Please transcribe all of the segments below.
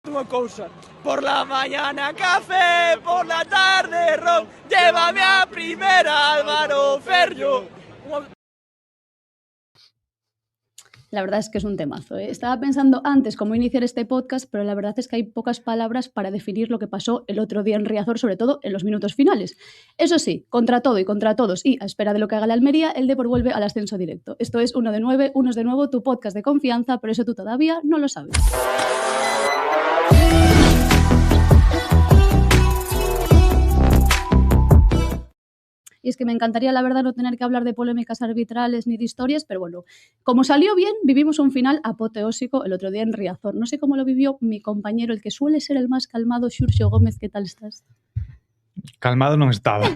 Unha cousa, por la mañana café, por la tarde ron, llévame a primera Álvaro Ferrio. La verdad es que es un temazo, ¿eh? Estaba pensando antes cómo iniciar este podcast, pero la verdad es que hay pocas palabras para definir lo que pasó el otro día en Riazor, sobre todo en los minutos finales. Eso sí, contra todo y contra todos y a espera de lo que haga la Almería, el Depor vuelve al ascenso directo. Esto es Uno de 9, Unos de Nuevo, tu podcast de confianza, pero eso tú todavía no lo sabes. Y es que me encantaría, la verdad, no tener que hablar de polémicas arbitrales ni de historias, pero bueno, como salió bien, vivimos un final apoteósico el otro día en Riazor. No sé cómo lo vivió mi compañero, el que suele ser el más calmado, Xurxo Gómez. ¿Qué tal estás? Calmado non estaba.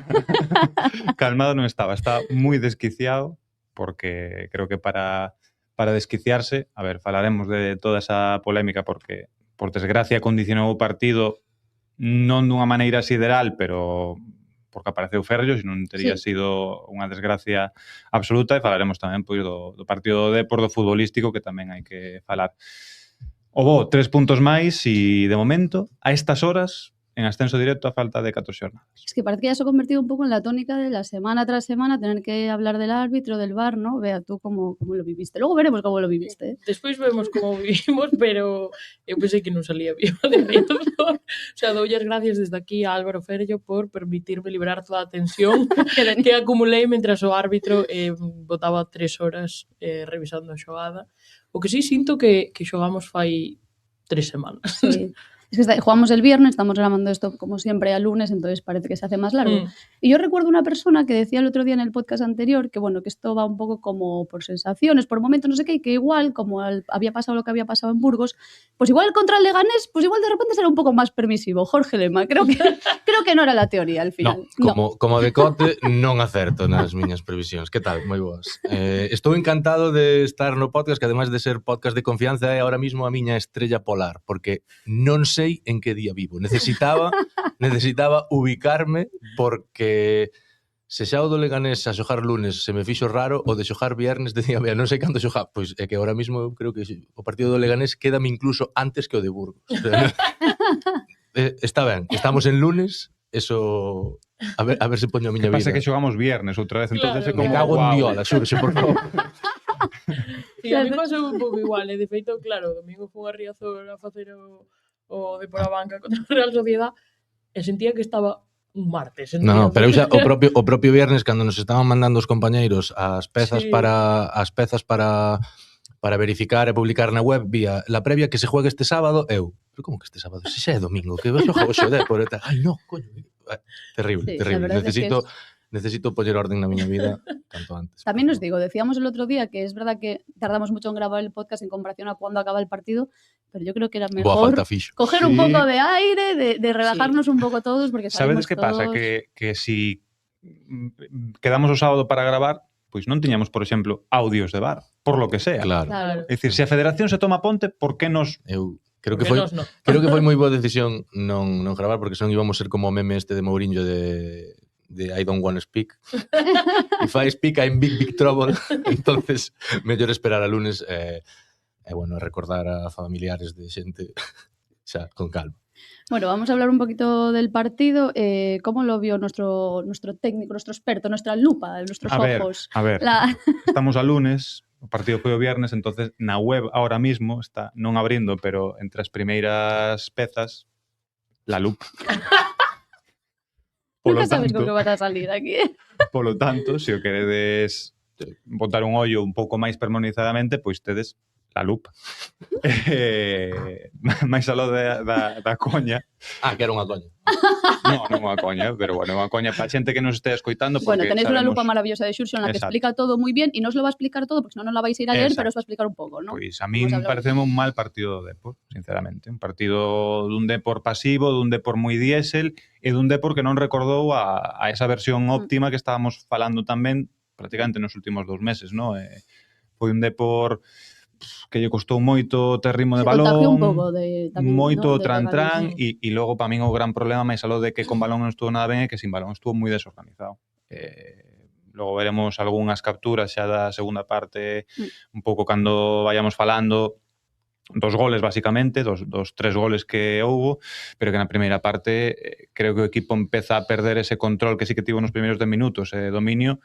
Calmado non estaba. Estaba moi desquiciado porque creo que para desquiciarse, a ver, falaremos de toda esa polémica porque, por desgracia, condicionou o partido non dunha maneira sideral, pero porque apareceu Ferrio, senón tería sido unha desgracia absoluta, e falaremos tamén pois, do partido do Depor, do futbolístico, que tamén hai que falar. O bo, 3 puntos máis e, de momento, a estas horas, en ascenso directo a falta de 4 xornadas. Es que parece que ya se ha convertido un poco en la tónica de la semana tras semana tener que hablar del árbitro, del VAR, ¿no? Vea tú cómo lo viviste. Luego veremos cómo lo viviste, ¿eh? Despois vemos como vivimos, pero eu pensei que non salía viva de Riazor. O sea, doulle as gracias desde aquí a Álvaro Ferrio por permitirme liberar toda a tensión que acumulei mentras o árbitro botaba 3 horas revisando a xogada. O que sí sinto que xogamos fai 3 semanas. Sí. Es que jugamos el viernes, estamos grabando esto como siempre a lunes, entonces parece que se hace más largo. Y yo recuerdo una persona que decía el otro día en el podcast anterior que, bueno, que esto va un poco como por sensaciones, por momentos, no sé qué, y que igual, como había pasado lo que había pasado en Burgos, pues igual contra el Leganés, pues igual de repente será un pouco máis permisivo. Jorge Lema, creo que non era la teoría al final. Como decote non acerto nas miñas previsións. Que tal? Moi boas. Estou encantado de estar no podcast, que ademais de ser podcast de confianza é ahora mismo a miña estrella polar, porque non sei en que día vivo. Necesitaba ubicarme porque se xa o do Leganés a xogar lunes se me fixo raro, o de xogar viernes decía, non sei canto xogar, pois é que ahora mismo eu creo que o partido do Leganés quédame incluso antes que o de Burgos. Está ben, estamos en lunes, eso a ver se poño a miña vida. Pasa que xogamos viernes outra vez, entonces Claro, como me cago en Diola, xurxe, por favor. Sí, a mí pasou un pouco igual, de feito, claro, o domingo fui a Riazor a facer o Depor a banca contra a Real Sociedad e sentía que estaba un martes. No, pero xa o propio viernes cando nos estaban mandando os compañeiros as pezas Sí. para verificar e publicar na web, vía la previa que se juegue este sábado, eu, pero como que este sábado? Se xa é domingo, que vai xogar hoxe o Depor e tal. Ai, no, coño. Terrible, Sí, terrible. la verdad es que Necesito poñer orden na miña vida canto antes. También os digo, decíamos el otro día que es verdad que tardamos mucho en grabar el podcast en comparación a cuando acaba el partido, pero yo creo que era Boa mejor falta fixo. coger un poco de aire, de relajarnos un poco todos, porque Sabedes sabemos que pasa? todos... Que si quedamos o sábado para gravar, pois non tiñamos, por exemplo, audios de VAR, por lo que sea. Claro. Claro. É dicir, se a Federación se toma ponte, por que nos... Eu creo que Porque foi nós non. creo que foi moi boa decisión non gravar, porque senón íbamos ser como o meme este de Mourinho de I don't wanna speak. If I speak, I'm big trouble. Entonces, mellor esperar a lunes bueno, recordar a familiares de xente xa con calma. Bueno, vamos a hablar un poquito del partido. ¿Cómo lo vio nuestro técnico, nuestro experto, nuestra lupa, nuestros ojos? A ver, estamos a lunes, o partido foi o viernes, entonces na web ahora mismo está non abrindo, pero entre as primeiras pezas, la lupa. Nunca sabes con que vas a salir aquí. Polo tanto, se o queredes botar un ollo un pouco máis pormenorizadamente, pois tedes la lupa. Máis aló da coña. Que era unha coña. Non unha coña, pero bueno, unha coña para xente que nos estea escoitando. Bueno, tenéis una sabemos... lupa maravillosa de Xurxo en la que Exacto. explica todo muy bien y no os lo va a explicar todo porque si no, no la vais a ir a leer, Exacto. pero os va a explicar un pouco, ¿no? Pois a min pareceme un mal partido do Depor, sinceramente. Un partido dun Depor pasivo, dun Depor moi diésel e dun Depor que non recordou a esa versión óptima que estábamos falando tamén prácticamente nos últimos 2 meses, ¿no? Foi un Depor que lle costou moito ter ritmo de balón, un pouco de tamén, moito ¿no? tran-tran e logo para min o gran problema máis aló de que con balón non estuvo nada ben é que sin balón estuvo moi desorganizado. Logo veremos algunhas capturas xa da segunda parte, un pouco cando vayamos falando, dos goles basicamente, tres goles que houbo, pero que na primeira parte creo que o equipo empeza a perder ese control que sí que tivo nos primeiros 10 minutos, dominio,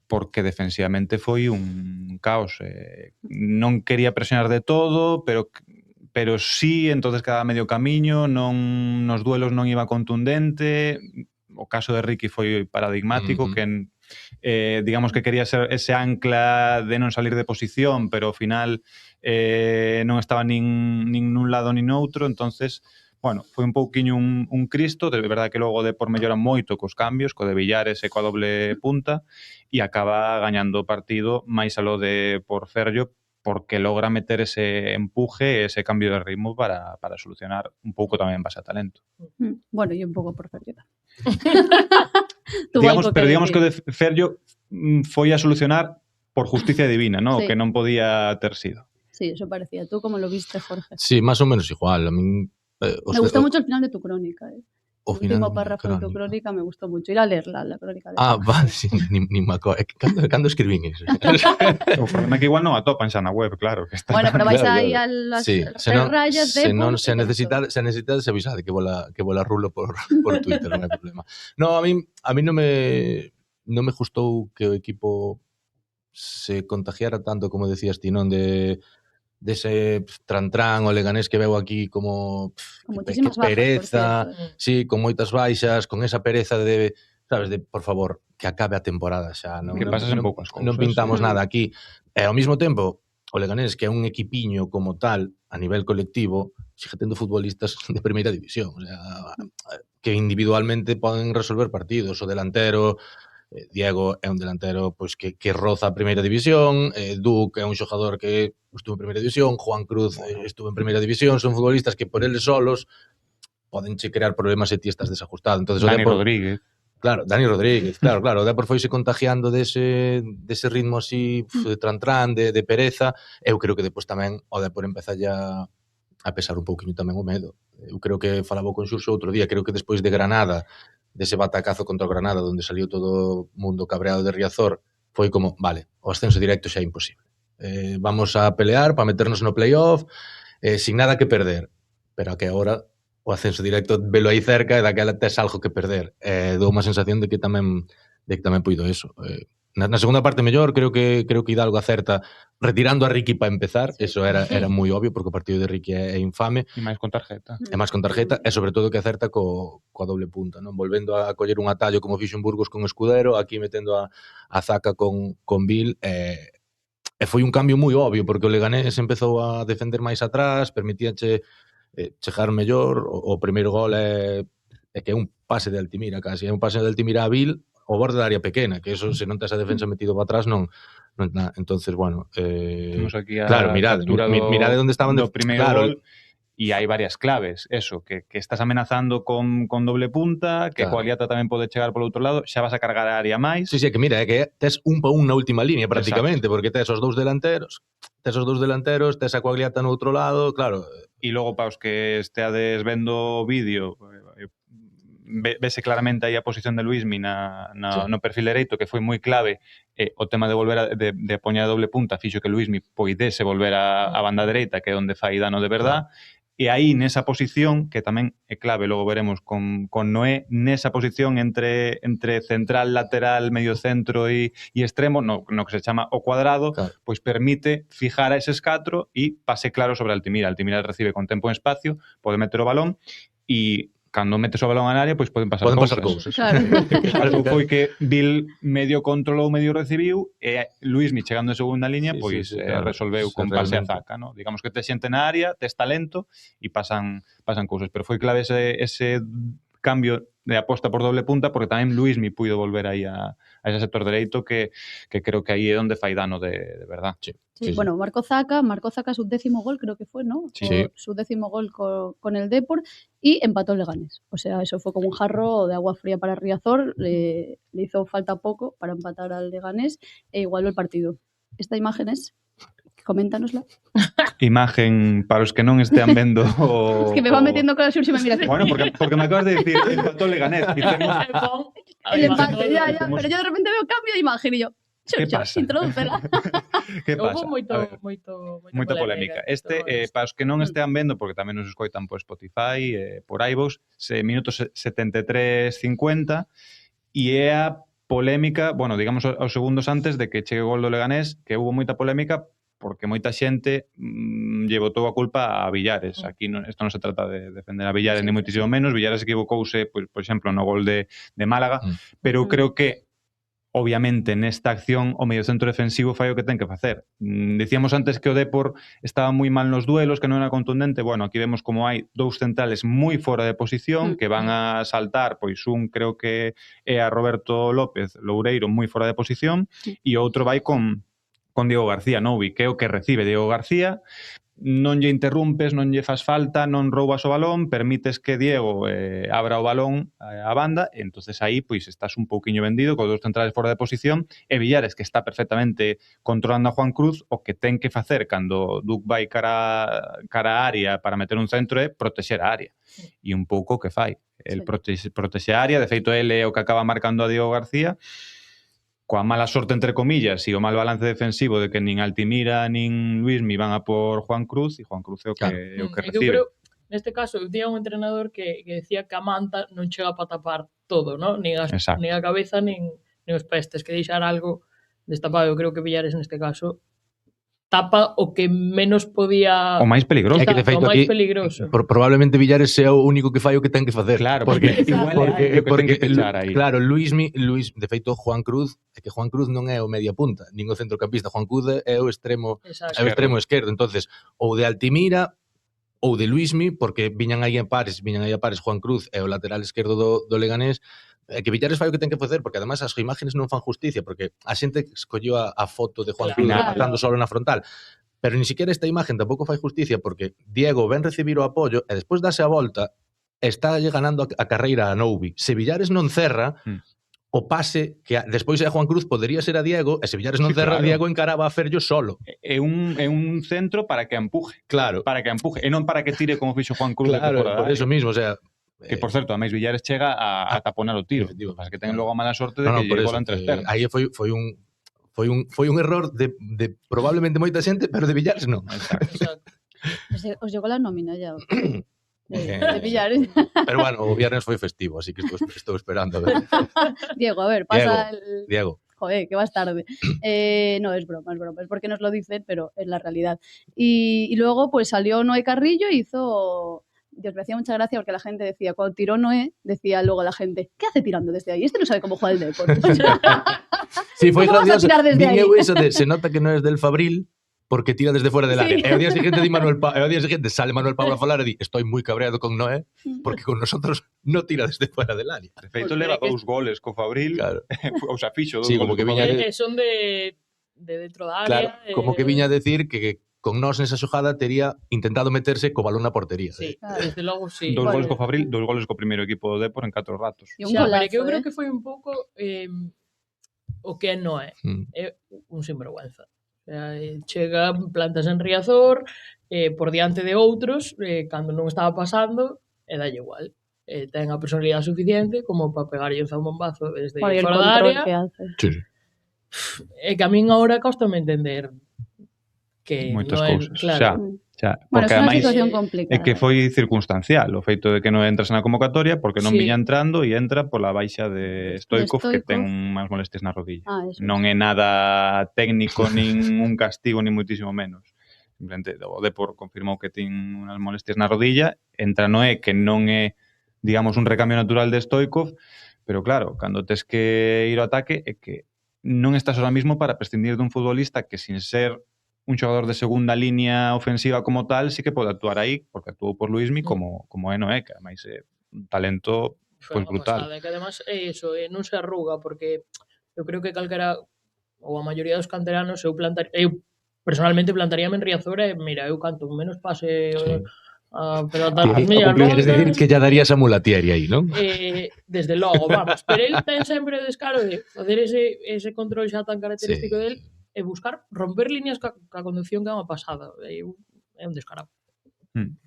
porque defensivamente foi un caos. Non quería presionar de todo, pero sí, entonces cada medio camiño, non nos duelos non iba contundente. O caso de Ricky foi paradigmático, que digamos que quería ser ese ancla de non salir de posición, pero ao final non estaba nin nun lado nin noutro, entonces, bueno, foi un pouquiño un Cristo, de verdade que logo de por mellora moito cos cambios, co de Villares e coa doble punta, e acaba gañando o partido máis aló de por Ferllo, porque logra meter ese empuje, ese cambio de ritmo para solucionar un pouco tamén en base a talento. Bueno, e un pouco por Ferllo tamén. digamos que o de Ferllo foi a solucionar por justicia divina, ¿no? Sí. Que non podía ter sido. Sí, eso parecía. ¿Tú cómo lo viste, Jorge? Sí, más o menos igual. A mí... me gustó mucho el final de tu crónica. O el final último de párrafo de tu crónica me gustó mucho. Ir a leerla, la crónica de vale, sí, ni me acuerdo. Cando escribín eso? O problema é que igual non atopan xa na web, claro. Que está Bueno, pero vais Claro, aí claro. a las Sí, rayas de... se necesitades avisade que vola rulo por Twitter, non hai problema. No, a mí non me gustou que o equipo se contagiara tanto, como decías ti, non dese trantrán o Leganés que veu aquí como muchísimas que pereza, bajas, por cierto. sí, con moitas baixas, con esa pereza de, sabes, de, por favor, que acabe a temporada xa. Non, Que pasasen poucas cousas. Non pintamos sí. nada aquí. E ao mesmo tempo, o Leganés, que é un equipiño como tal, a nivel colectivo, sigue tendo futbolistas de primeira división. O sea, que individualmente poden resolver partidos. O delantero... Diego é un delantero pois que roza a primeira división, Duque é un xogador que estuvo en primeira división, Juan Cruz estuvo en primeira división, son futbolistas que por eles solos poden che crear problemas se ti estás desajustado. Entonces, Dani Rodríguez. Claro, Dani Rodríguez, claro, o Depor foise contagiando dese ritmo así de trantrán, de pereza. Eu creo que depois tamén o Depor empeza ya a pesar un pouquiño tamén o medo. Eu creo que falaba con Xurxo outro día, creo que despois de Granada, dese batacazo contra o Granada, onde saliu todo o mundo cabreado de Riazor, foi como, vale, o ascenso directo xa é imposible. Vamos a pelear para meternos no playoff, sin nada que perder. Pero a que agora o ascenso directo velo aí cerca e daquela tes algo que perder. Dou unha sensación de que tamén puido eso. Na segunda parte mellor, creo que Hidalgo acerta retirando a Ricky para empezar, eso era moi obvio, porque o partido de Ricky é infame. E máis con tarjeta. E máis con tarjeta, e sobre todo que acerta coa doble punta, non? Volvendo a coller un atallo como fixo en Burgos con Escudero, aquí metendo a Zaca con Bill, e foi un cambio moi obvio, porque o Leganés empezou a defender máis atrás, permitíache chegar mellor, o primeiro gol é que é un pase de Altimira, casi, é un pase de Altimira a Bill, o borde da área pequena, que eso, se non tes a defensa metido para atrás, non nada. Entonces, bueno, claro, mirade onde estaban do primeiro gol, e hai varias claves, eso, que estás amenazando con doble punta, que claro, Coagliata tamén pode chegar polo outro lado, xa vas a cargar a área máis. Sí, que mira, que tes un pa un na última línea prácticamente, exacto, porque tes os dous delanteros, tes a Coagliata no outro lado, claro. E logo, para os que esteades vendo o vídeo, vese claramente aí a posición de Luismi no perfil dereito, que foi moi clave. O tema de volver de poñer a doble punta fixo que Luismi poidese volver a banda dereita, que é onde fai dano de verdad. E aí, nesa posición, que tamén é clave, logo veremos con Noé, nesa posición entre central, lateral, medio centro e extremo, no que se chama o cuadrado, claro, pois permite fijar a eses 4 e pase claro sobre Altimira. Altimira recibe con tempo e espacio, pode meter o balón e cando metes o balón na área, pois poden pasar cousas. Claro. Foi que Bill medio controlou, medio recibiu, e Luismi, chegando en segunda liña, pois claro, resolveu con pase a Zaca, ¿no? Digamos que tes xente na área, tes talento, e pasan cousas. Pero foi clave ese cambio de aposta por doble punta, porque tamén Luismi puido volver aí a ese sector dereito, que creo que aí é onde fai dano de verdad. Sí, bueno, marcó Zaca su 10º gol, creo que fue, ¿no? Sí. Su 10º gol con el Depor, y empató el Leganés. O sea, eso fue como un jarro de agua fría para Riazor, le hizo falta poco para empatar al Leganés e igualó el partido. Esta imagen es... Coméntanosla. Imagen para os que non estean vendo es que me va metiendo con la Xurxo y me mira así. Bueno, porque me acabas de decir empató Leganés. El empate, ya, pero yo de repente veo cambio de imagen y yo... Que pasa? Introdúcela. Que pasa? Houve A ver, moita polémica. Para os que non estean vendo, porque tamén nos escoitan por Spotify, por iVoox, minutos 73-50, e é a polémica, bueno, digamos aos segundos antes de que chegue o gol do Leganés, que houve moita polémica porque moita xente lle botou a culpa a Villares. Aquí isto non se trata de defender a Villares, ni moitísimo menos. Villares equivocouse, pois, por exemplo, no gol de Málaga, pero creo que obviamente nesta acción o mediocentro defensivo fai o que ten que facer. Decíamos antes que o Depor estaba moi mal nos duelos, que non era contundente. Bueno, aquí vemos como hai dous centrales moi fora de posición que van a saltar, pois un creo que é a Roberto López Loureiro moi fora de posición e o outro vai con Diego García, Novi, que é o que recibe Diego García. Non lle interrumpes, non lle fas falta, non roubas o balón, permites que Diego abra o balón á banda, e entonces aí pois estás un pouquiño vendido con dos centrales fora de posición e Villares, que está perfectamente controlando a Juan Cruz, o que ten que facer cando Duc vai cara a área para meter un centro é protexer a área. E un pouco o que fai. El protexe a área, de feito ele é o que acaba marcando a Diego García, coa mala sorte, entre comillas, e o mal balance defensivo de que nin Altimira nin Luismi van a por Juan Cruz, e Juan Cruz é o que recibe. Eu creo, neste caso, eu tiña un entrenador que decía que a manta non chega para tapar todo, ¿no? Nin a cabeza, nin os pestes, que deixar algo destapado. Eu creo que Villares, neste caso, tapa o que menos podía... O máis peligroso. É que, de feito, aquí, probablemente Villares sea o único que fai o que ten que facer. Claro, porque claro, Luis, de feito, Juan Cruz, é que Juan Cruz non é o media punta, nin o centrocampista. Juan Cruz é o extremo esquerdo. Entonces, ou de Altimira ou de Luismi, porque viñan aí a pares Juan Cruz é o lateral esquerdo do Leganés. Que Villares fai o que ten que facer, porque además as imágenes non fan justicia, porque a xente escolleu a foto de Juan Cruz estando solo na frontal, pero ni siquiera esta imagen tampouco fai justicia, porque Diego ven recibir o apoio e despois dase a volta está lle ganando a carreira a Novi. Se Villares non cerra, o pase que despois é a Juan Cruz podería ser a Diego, e se Villares non cerra, Diego encaraba a Ferllo solo. É un centro para que empuje. Claro. Para que empuje, e non para que tire como fixo Juan Cruz. Claro, por eso mismo, o sea... Que, por certo, a máis Villares chega a taponar o tiro. Para que ten logo a mala sorte de que lle bola entre as pernas. Aí foi un error de probablemente moita xente, pero de Villares non. Exacto. Os llegou la nómina ya. De Villares. Pero bueno, o viernes foi festivo, así que estou esperando. Diego, a ver, pasa Diego. Joder, que vas tarde. No, es broma, es porque nos lo dicen, pero es la realidad. Y luego pues salió Noé Carrillo y hizo... Dios, me hacía mucha gracia porque la gente decía, cuando tiró Noé, decía luego la gente, ¿qué hace tirando desde ahí? Este no sabe cómo juega el deporte. Sí, foi gracioso. Se nota que non es del Fabril porque tira desde fuera del área. E ao día siguiente sale Manuel Pablo a falar e di, estoy moi cabreado con Noé porque con nosotros no tira desde fuera del área. De feito, leva 2 goles co Fabril, o sea, fixo 2 goles. Como que viña son de dentro da área. Claro, como que viña a decir que con nós nesa xogada tería intentado meterse co balón na portería. Sí, desde logo, sí. 2 goles co Fabril, 2 goles co primeiro equipo do Depor en 4 ratos. E un golazo, eu creo que foi un pouco o que non é. É un sinvergüenza. O sea, chega, plantas en Riazor, por diante de outros, cando non estaba pasando, e dalle igual. Ten a personalidade suficiente como para pegarlle un zambombazo desde fora da área. É que a min agora costame entender que moitas non cousas. Claro. Xa, bueno, porque é unha ademais situación complicada. É que foi circunstancial o feito de que non entras na convocatoria porque non viña entrando e entra pola baixa de Stoikov que ten unhas molestias na rodilla. Non é nada técnico, nin un castigo, nin moitísimo menos. Simplemente o Depor confirmou que ten unhas molestias na rodilla, entra Noé, que non é, digamos, un recambio natural de Stoikov, pero claro, cando tes que ir ao ataque é que non estás ahora mismo para prescindir dun futbolista que sin ser un xogador de segunda línea ofensiva como tal, sí que pode actuar aí, porque actuou por Luismi como é Noé, que ademais é un talento pues, brutal. Pasada, que además é iso, non se arruga, porque eu creo que calquera, ou a maioría dos canteranos, eu personalmente plantaríame en Riazor e, mira, eu canto menos pase... pero queres decir que ya darías a mulatieri aí, non? Desde logo, vamos, pero el ten sempre o descaro de facer ese control xa tan característico del e buscar romper líneas ca conducción que é unha pasada. É un descarado.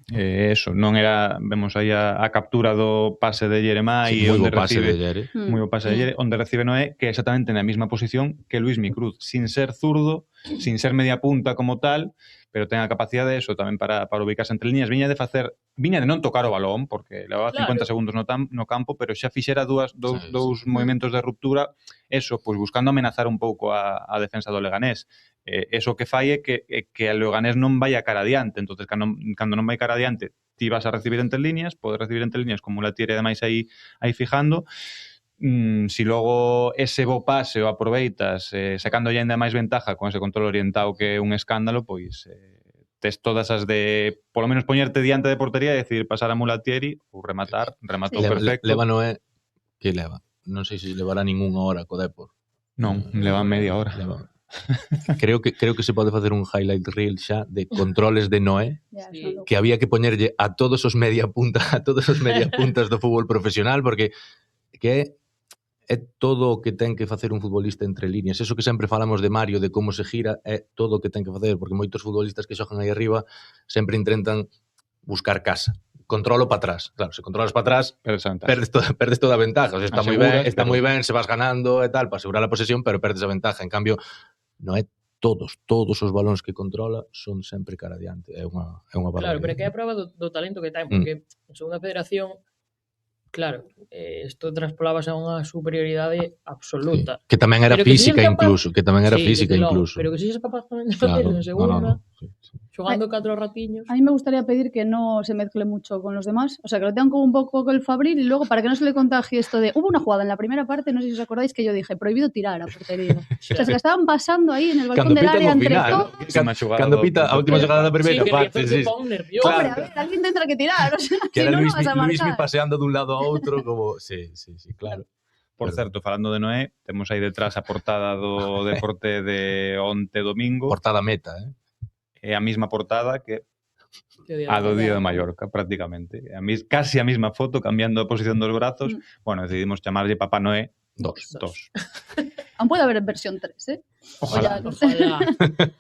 Eso, non era, vemos aí a captura do pase de Jeremá Sí, e moi bo onde pase de recibe, Yere. moi bo pase de Yere, onde recibe Noé, que é exactamente na mesma posición que Luismi Cruz, sin ser zurdo, sin ser media punta como tal, pero ten a capacidade de eso tamén para ubicarse entre líneas. Viña de non tocar o balón, porque levaba 50 segundos no campo, pero xa fixera dous movimentos de ruptura, eso, pois buscando amenazar un pouco a defensa do Leganés. Eso que fai é que a Leganés non vai a cara adiante, entonces cando non vai cara adiante, ti vas a recibir entre líneas, podes recibir entre líneas como la tire ademais aí fijando. Si logo ese bo pase o aproveitas sacando ya ainda máis ventaja con ese control orientado que é un escándalo, pois tes todas as de polo menos poñerte diante de portería e decidir pasar a Mulatieri ou rematou perfecto. Leva Noé, que leva? Non sei se levará ningunha hora co Depor. Non, leva media hora. Creo que se pode facer un highlight reel xa de controles de Noé, Sí. que había que poñerlle a todos os media puntas do fútbol profesional, porque que é todo o que ten que facer un futbolista entre líneas. Eso que sempre falamos de Mario, de como se gira, é todo o que ten que facer, porque moitos futbolistas que xogan aí arriba sempre intentan buscar casa. Controlo para atrás. Claro, se controlas para atrás, perdes toda a ventaja. O sea, está moi ben, se vas ganando e tal, para asegurar a posesión, pero perdes a ventaja. En cambio, non é todos os balóns que controla son sempre cara adiante. É unha barbaridade. Claro, pero é que é a prova do talento que ten, porque en segunda federación, claro, isto traspolábase a unha superioridade absoluta. Sí. Que tamén era física incluso, Pero que si es capaz tamén de facerlo en segunda, xogando 4 ratiños. A mí me gustaría pedir que no se mezcle mucho con los demás, o sea, que lo tengan como un poco el Fabril y luego para que no se le contagie esto de... Hubo una jugada en la primera parte, no sé si os acordáis, que yo dije, prohibido tirar a portería. O sea, se la estaban pasando ahí en el balcón del área entre todos. Cando pita a última jugada da primeira parte, sí. Hombre, a ver, alguien tendrá que tirar, o sea, que si era no, no vas a Luismi marcar. paseando dun lado a outro, como... Sí, claro. Por certo, falando de Noé, temos aí detrás a portada do deporte de onte domingo. Portada meta, É a mesma portada que a do día de Mallorca, prácticamente. Casi a mesma foto, cambiando a posición dos brazos. Bueno, decidimos chamarlle Papá Noé 2. Aún puede haber versión 3, ¿eh? Ojalá.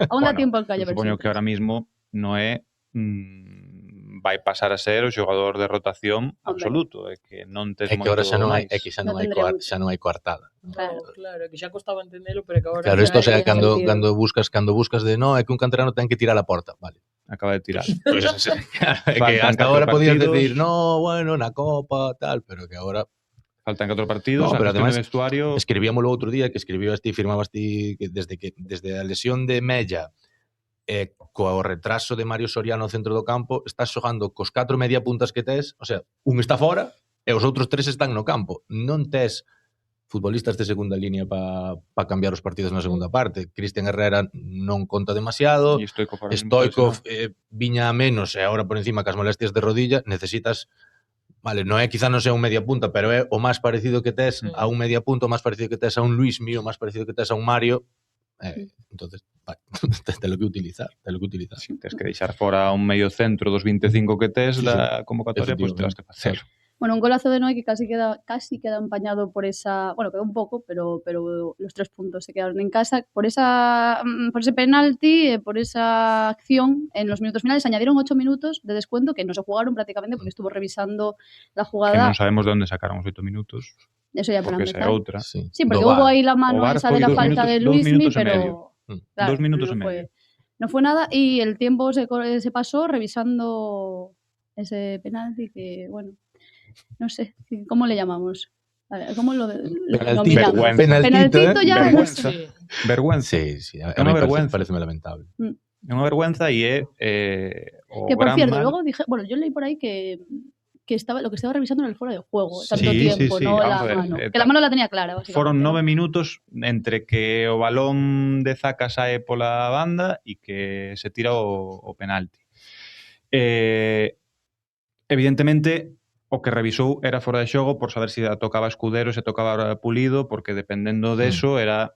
Aún da tiempo al que haya versión 3. Supoño que ahora mismo Noé vai pasar a ser o xogador de rotación absoluto, é que non tes moito máis. É que ahora xa non hai coartada. Claro, que xa costaba entendelo, pero que agora... Claro, isto sea, cando buscas de no, é que un canterano ten que tirar a porta, vale. Acaba de tirar. Pues, é que hasta agora podías decir, no, bueno, na Copa, tal, pero que agora... Faltan 4 partidos, no, pero además, vestuario... Escribíamoslo outro día, que escribías ti, firmabas ti, que desde a lesión de Mella, co retraso de Mario Soriano no centro do campo, estás xogando cos 4 media puntas que tes, o sea, un está fora e os outros 3 están no campo. Non tes futbolistas de segunda línea para cambiar os partidos na segunda parte. Cristian Herrera non conta demasiado, Stoikov viña a menos e agora por encima cas molestias de rodilla, necesitas, vale, non é quizá non sea un media punta, pero é o máis parecido que tes a un media punta, o máis parecido que tes a un Luismi, o máis parecido que tes a un Mario. Entonces, te lo que utilizar. Si tens que deixar fora un medio centro dos 25 que tes da convocatoria, pois tens que facer. Bueno, un golazo de Noé que casi queda empañado por esa... Bueno, quedó un poco, pero los 3 puntos se quedaron en casa. Por ese penalti, por esa acción, en los minutos finales añadieron 8 minutos de descuento que no se jugaron prácticamente porque estuvo revisando la jugada. Que non sabemos de onde sacaron os 8 minutos. Eso ya para empezar. Outra. Sí, porque hubo ahí la mano esa de la falta de Luismi, pero... Claro, 2 minutos y medio. No fue nada y el tiempo se pasó revisando ese penalti que, bueno... No sé, ¿cómo le llamamos? A ver, ¿cómo lo nominamos? Penaltito ya. Vergüenza. Sí. É unha vergüenza. Pareceme lamentable. É unha vergüenza e que por cierto, luego dije, bueno, yo leí por ahí que estaba lo que estaba revisando en el fuera de juego, tanto tiempo, no la mano. Que la mano la tenía clara, básicamente. Foron 9 minutos entre que o balón de Zaka sae pola banda e que se tira o penalti. Evidentemente, o que revisou era fora de xogo por saber se tocaba Escudero, se tocaba Pulido, porque dependendo deso era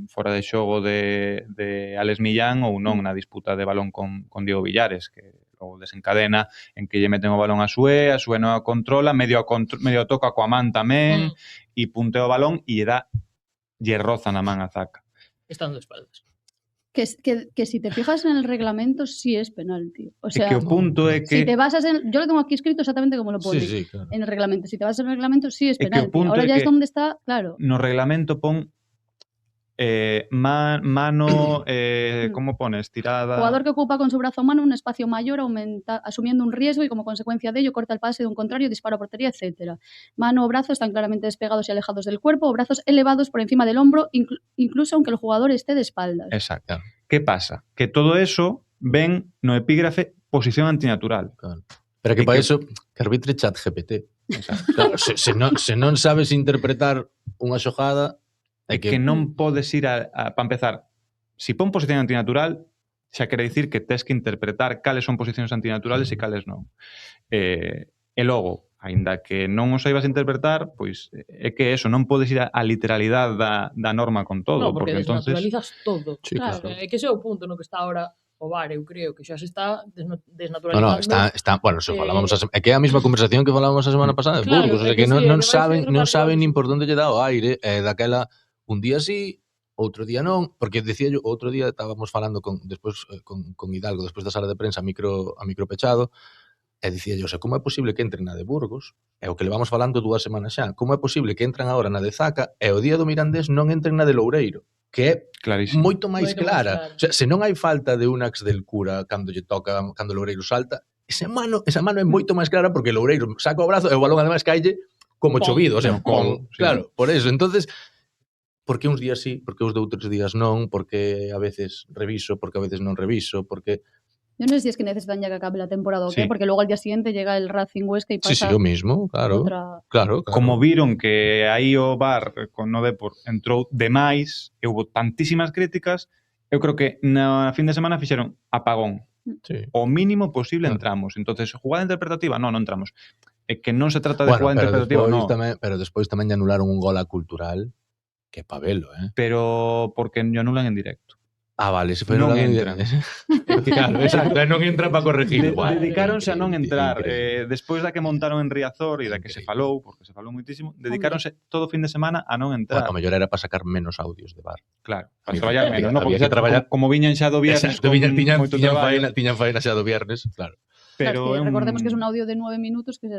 fora de xogo de Alex Millán ou non na disputa de balón con Diego Villares, que logo desencadena en que lle meten o balón a Sué non a controla, medio toca coa man tamén, e puntea o balón e lle roza na man a Zaka. Estando de espaldas. Que si te fijas en el reglamento, sí es penalti. O sea, que o punto é que si te basas en... Yo lo tengo aquí escrito exactamente como lo pone. Sí, claro. En el reglamento. Si te basas en el reglamento, sí es que o penalti. punto Ahora é ya es que donde está, claro. no reglamento pon mano, ¿cómo pones? Tirada. Jugador que ocupa con su brazo mano un espacio mayor asumiendo un riesgo y como consecuencia de ello corta el pase de un contrario, dispara a portería, etc. Mano o brazo están claramente despegados y alejados del cuerpo o brazos elevados por encima del hombro, incluso aunque el jugador esté de espaldas. Exacto. ¿Qué pasa? Que todo eso ven no epígrafe posición antinatural. Claro. Pero que para eso que arbitre ChatGPT. Claro, se non sabes interpretar unha xogada É que non podes ir para empezar, si pon posición antinatural, xa quere dicir que tes que interpretar cales son posicións antinaturales e cales non. E logo, aínda que non o saibas interpretar, pois é que eso, non podes ir a literalidade da norma con todo, No, porque entonces desnaturalizas todo. Sí, claro. É que ese é o punto no que está ahora o VAR, eu creo que xa se está desnaturalizando. Bueno, falábamos é que é a mesma conversación que falábamos a semana pasada de claro, Burgos, o sea, que que sí, non saben nin por onde lle dá o aire, daquela un día sí, outro día non, porque decía yo, outro día estábamos falando con Hidalgo, despois da sala de prensa a micro pechado, e dicía yo, o sea, como é posible que entren na de Burgos, é o que levamos falando 2 semanas xa, como é posible que entran agora na de Zaca e o día do Mirandés non entren na de Loureiro, que é clarísimo. moito máis clara. O sea, se non hai falta de Unax del cura cando lle toca, cando Loureiro salta, esa mano é moito máis clara porque Loureiro saca o brazo e o balón ademais caille como chovido, o sea, claro, por eso. Entonces, porque uns días sí, porque os de outros días non, porque a veces reviso, porque a veces non reviso, porque... Yo no sé si es que necesitan ya que acabe la temporada o qué, porque luego al día siguiente llega el Racing Huesca y pasa... Sí, o mismo, claro. Claro. Como viron que aí o VAR con no Depor entrou demais, e houve tantísimas críticas, eu creo que na fin de semana fixeron apagón. Sí. O mínimo posible entramos. Entonces, jugada interpretativa? Non entramos. É que non se trata de jugada interpretativa, non. Pero despois tamén lle anularon un gol a Cultural. Que pavelo, Pero porque lle anulan en directo. Ah, vale, se foi non entran. Claro, exacto, non entra para corregir. Dedicáronse a non entrar. Despois da que montaron en Riazor e da que se falou, porque se falou muitísimo, dedicáronse todo o fin de semana a non entrar. Bueno, a mellor era para sacar menos audios de VAR. Claro, para traballar menos, non? Había Porque que traballar como viñan xa do viernes, tiñan faena xa do viernes, claro. Pero claro, es que recordemos que es un audio de 9 minutos que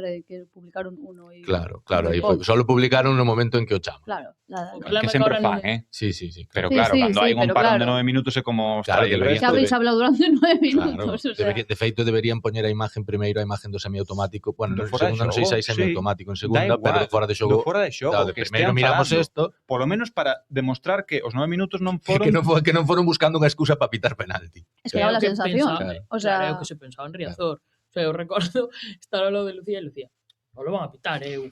publicaron uno. Y... Claro, aí foi. Solo publicaron no momento en que o chaman. Claro. Que sempre fan, Sí. Pero claro, cando hai un parón de 9 minutos é como... Claro, que habéis hablado durante 9 minutos. Claro, o sea. De feito, deberían poñer a imagen primeiro, a imagen do semiautomático. Bueno, no segundo non sei se hai semiautomático en segunda, pero fora de xogo. Fora de xogo. Claro, primeiro miramos isto. Polo menos para demostrar que os 9 minutos non foron... Que non foron buscando unha excusa para pitar penalti. Es que daba la sensación. O sea, é o que se pensaba en Riazor. O sea, eu recordo estar ao lado de Lucía e Lucía, non lo van a pitar, eu.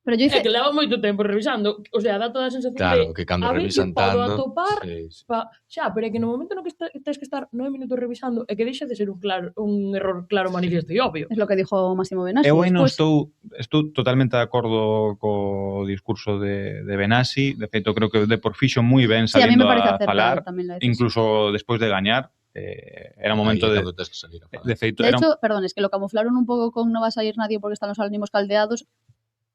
Pero yo hice... É que leva moito tempo revisando, o sea, dá toda a sensación de que cando revisan tanto... A ver, que podo atopar, xa, pero é que no momento no que tens que estar 9 minutos revisando, é que deixa de ser un error claro, manifiesto e obvio. Es lo que dijo Máximo Benassi. Eu aí non estou totalmente de acordo co discurso de Benassi, de feito creo que de por fixo moi ben salindo a falar, incluso despois de gañar. Era un momento de feito. De hecho, perdón, es que lo camuflaron un poco con no vas a ir nadie porque están los ánimos caldeados.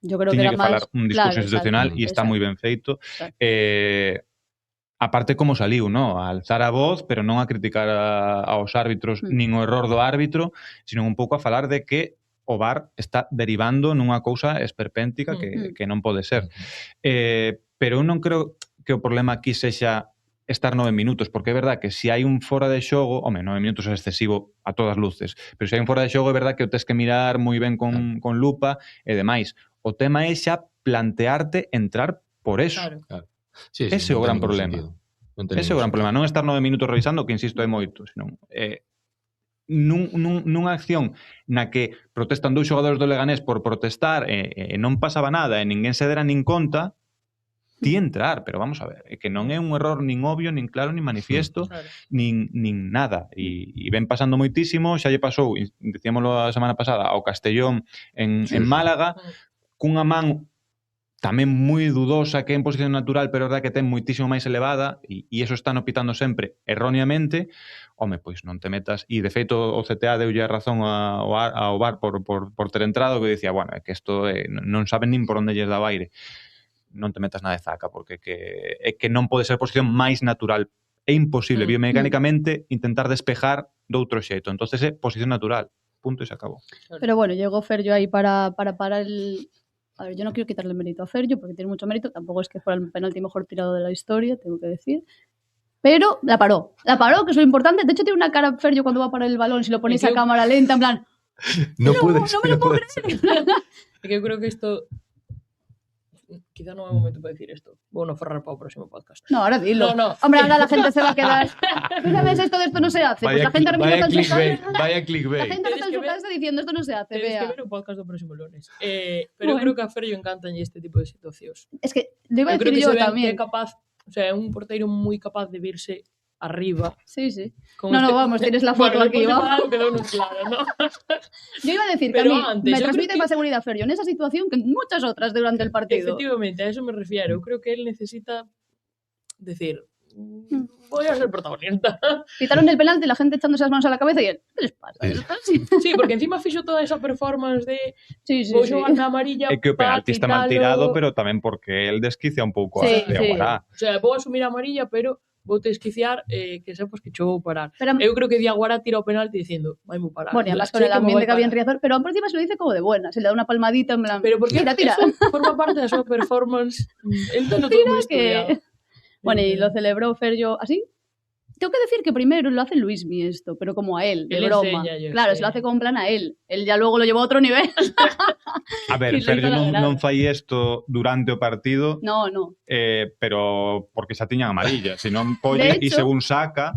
Yo creo que era más... falar un discurso institucional e está moi ben feito. Aparte como saliu, ¿no? A alzar a voz, pero non a criticar aos árbitros nin o error do árbitro, sino un pouco a falar de que o VAR está derivando nunha cousa esperpéntica que non pode ser. Pero eu non creo que o problema aquí sexa estar 9 minutos, porque é verdad que se hai un fora de xogo, 9 minutos é excesivo a todas luces, pero se hai un fora de xogo é verdad que o tes que mirar moi ben con lupa e demais. O tema é xa plantearte entrar por eso. Claro. Sí, ese é o gran problema. Ese é o gran problema. Non estar 9 minutos revisando, que insisto é moito, senón nunha acción na que protestan 2 xogadores do Leganés por protestar e non pasaba nada e ninguén se dera nin conta, ti entrar, pero vamos a ver, é que non é un error nin obvio, nin claro, nin manifiesto, nin nada. E ven pasando moitísimo, xa lle pasou, dicíamoslo a semana pasada, ao Castellón en Málaga, cunha man tamén moi dudosa que é en posición natural, pero é verdad que ten moitísimo máis elevada, e iso están pitando sempre erróneamente, pois non te metas, e de feito o CTA deulle a razón ao VAR por ter entrado, que dicía, bueno, é que isto non saben nin por onde lles daba aire. Non te metas na de Zaca, porque é que non pode ser posición máis natural é imposible biomecánicamente intentar despejar de outro xeito. Entonces é posición natural. Punto e se acabou. Pero bueno, llegó Ferjo ahí para parar el... A ver, yo no quiero quitarle mérito a Ferjo porque tiene mucho mérito. Tampoco es que fuera el penalti mejor tirado de la historia, tengo que decir. Pero la paró, que es lo importante. De hecho, tiene una cara Ferjo cuando va a parar el balón. Si lo ponéis a cámara lenta, en plan... No me lo puedo creer. É que eu creo que isto... Quizá non é o momento para decir isto. Vou non forrar para o próximo podcast. No, ahora dilo. No. Hombre, ahora la gente se va a quedar... ¿Tú sabes esto de esto no se hace? Pues la gente ahora mismo está en su casa... Vaya clickbait. La gente ahora está en su casa diciendo esto no se hace, Tenéis que vea. ver o podcast do próximo lunes. Pero eu creo que a Ferjo encantan este tipo de situacións. Es que lo iba a Eu creo decir que yo se ve que también. é capaz, o sea, é un porteiro moi capaz de virse arriba. Sí, sí. Con No, vamos, tienes la foto bueno, aquí, despois de vamos. parar quedou non claro, ¿no? Yo iba a decir que a Pero mí antes, me yo transmite creo más seguridad Ferjo en esa situación que en muchas otras durante el partido. Efectivamente, a eso me refiero. Eu creo que él necesita decir, voy a ser protagonista. Quitaron el penalti, la gente echándose las manos a la cabeza y él, ¿qué les pasa? Sí. Sí, porque encima fixo toda esa performance de Sí, sí, vou sí. xogar na amarilla, É que o penalti está mal quitalo. tirado, pero tamén porque el desquicia un pouco Sí, a de sí. Aguará. O sea, vou asumir a amarilla, pero vou te esquiciar que sepas que cho vou parar. Pero, Eu creo que Diaguara tira o penalti dicindo, vai mo parar. bueno, y además Sé con el me ambiente vai que había en parar. Riazor, pero por encima se lo dice como de buena, se le da una palmadita en plan, Pero porque tira, tira. eso forma parte da súa performance. El todo Tira moi que- estudiado. Bueno, y lo celebró Ferjo así. Tengo que decir que primero lo hace Luismi esto, pero como a él, de Él broma. enseña, yo Claro, sé. se lo hace como en plan a él. Él ya luego lo llevó a otro nivel. A ver, Y le Ferjo hizo la non, grada. non fai isto durante o partido, No, no. pero porque xa tiñan amarilla. Se non De colle e hecho- según saca,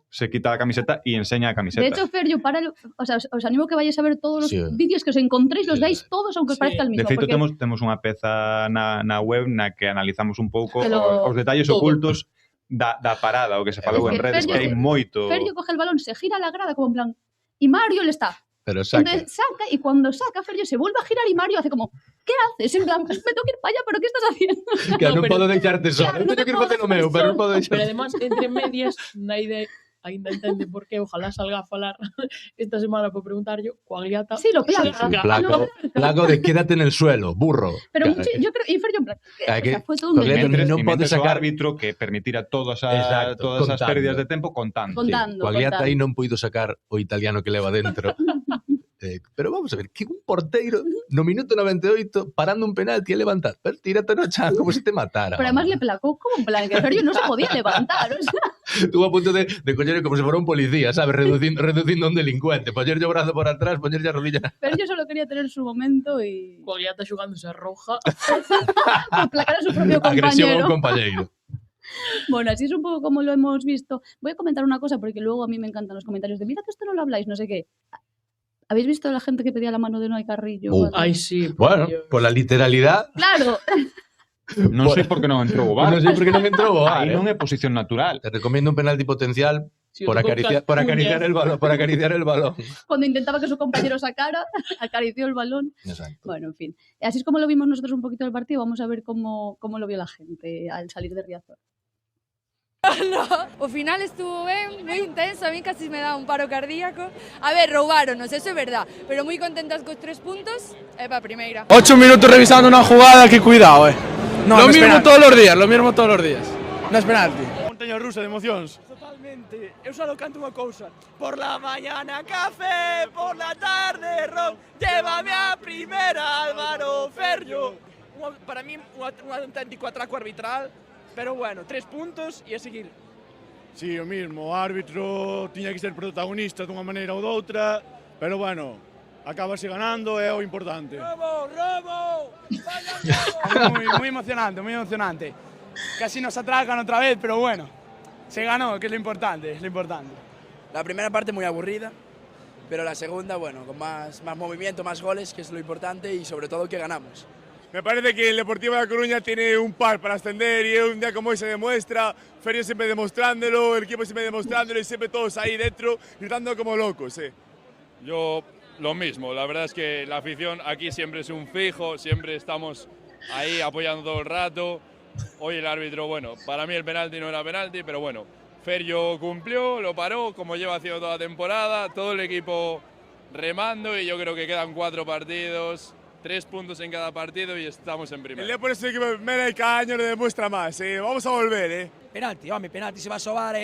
se quita a camiseta e enseña a camiseta. De hecho, Ferjo, o sea, os animo que vayáis a ver todos los Sí. vídeos que os encontréis, los Sí. veis todos, aunque os Sí. parezca el mismo. De feito, porque- temos unha peza na web na que analizamos un pouco Pero os detalles todo. ocultos da parada, o que se falou Es en que redes, Ferjo- que hai moito... Ferjo coge el balón, se gira a la grada como en plan, y Mario le está. Pero saca. Entonces saca, y cuando saca, Ferjo se vuelve a girar y Mario hace como, ¿qué haces? En plan, me tengo que ir para allá, pero ¿qué estás haciendo? Que non No, pero- podo deixarte solo. Claro, Eu no teño te que ir podo facendo o meu, pero non podo Pero deixarte. además, entre medias, Naide ainda entende por qué, ojalá salga a falar esta semana para preguntar yo, Coagliata. Sí, lo Sí, placa. sí, placo de quédate en el suelo, burro. Pero Claro, yo creo, y Ferjo en plan, Claro, o sea, que fue todo un Coagliata delito. non pode o sacar- árbitro que permitira todas Exacto, as contando. pérdidas de tempo contando. Contando. Coagliata contando. aí non puido sacar o italiano que leva dentro. Pero vamos a ver, que un porteiro no minuto 98 parando un penalti e levantar, pero tírate no chan como se te matara. Pero además le placó como en plan que Ferjo no se podía levantar. O sea, Estuvo a punto de coller como se fuera un policía, ¿sabes? Reducindo a un delincuente, poñerlle o brazo por atrás, poñerlle a rodilla. Ferjo solo quería tener su momento y Coagliata xogándose a roja. aplacar a su propio Agresión a un compañero. compañeiro. Bueno, así es un poco como lo hemos visto. Voy a comentar una cosa porque luego a mí me encantan los comentarios de mira que esto no lo habláis, no sé qué. ¿Habéis visto a la gente que pedía la mano de Noé Carrillo? Ay, sí. por Bueno, Dios. por la literalidad, Claro, Non sei por que non entrou o VAR. non sei por que non entrou o VAR. Aí non é posición natural. Te recomiendo un penalti potencial Sí, por o tipo acariciar Castuñas. el balón, por acariciar el balón. cuando intentaba que su compañero sacara, acarició el balón. Exacto. Bueno, en fin. Así es como lo vimos nosotros un poquito del partido. Vamos a ver cómo lo vio la gente al salir de Riazor. O final estuvo ben, moi intenso, a mí casi me da un paro cardíaco. A ver, roubaronos, eso é verdad, pero moi contentas cos 3 puntos e pa primeira. 8 minutos revisando una jugada, que cuidado, No, lo no es mismo penalti. todos los días, lo mismo todos los días. No es penalti. Montaña rusa de emocións. Totalmente. Eu só canto unha cousa. Por la mañana café, por la tarde ron, llévame a primera, Álvaro Ferjo. Para mí, un auténtico atraco arbitral, pero bueno, 3 puntos e a seguir. Sí, o mismo, o árbitro tiña que ser protagonista dunha maneira ou doutra, pero bueno, acabase ganando é o importante. ¡Robo, robo! Muy emocionante, muy emocionante. Casi nos atracan otra vez, pero bueno, se ganó, que es lo importante, es lo importante. La primera parte muy aburrida, pero la segunda, bueno, con más movimiento, más goles, que es lo importante y sobre todo que ganamos. Me parece que el Deportivo de La Coruña tiene un par para ascender y un día como hoy se demuestra, Ferjo siempre demostrándolo, el equipo siempre demostrándolo y siempre todos ahí dentro gritando como locos. Yo lo mismo, la verdad es que la afición aquí siempre es un fijo, siempre estamos ahí apoyando todo el rato. Hoy el árbitro, bueno, para mí el penalti no era penalti, pero bueno, Ferjo cumplió, lo paró, como lleva haciendo toda la temporada, todo el equipo remando y yo creo que quedan 4 partidos, 3 puntos en cada partido y estamos en El primera. día por ese equipo de primera y cada año le demuestra más. Vamos a volver. Penalti, home, penalti se va a sobar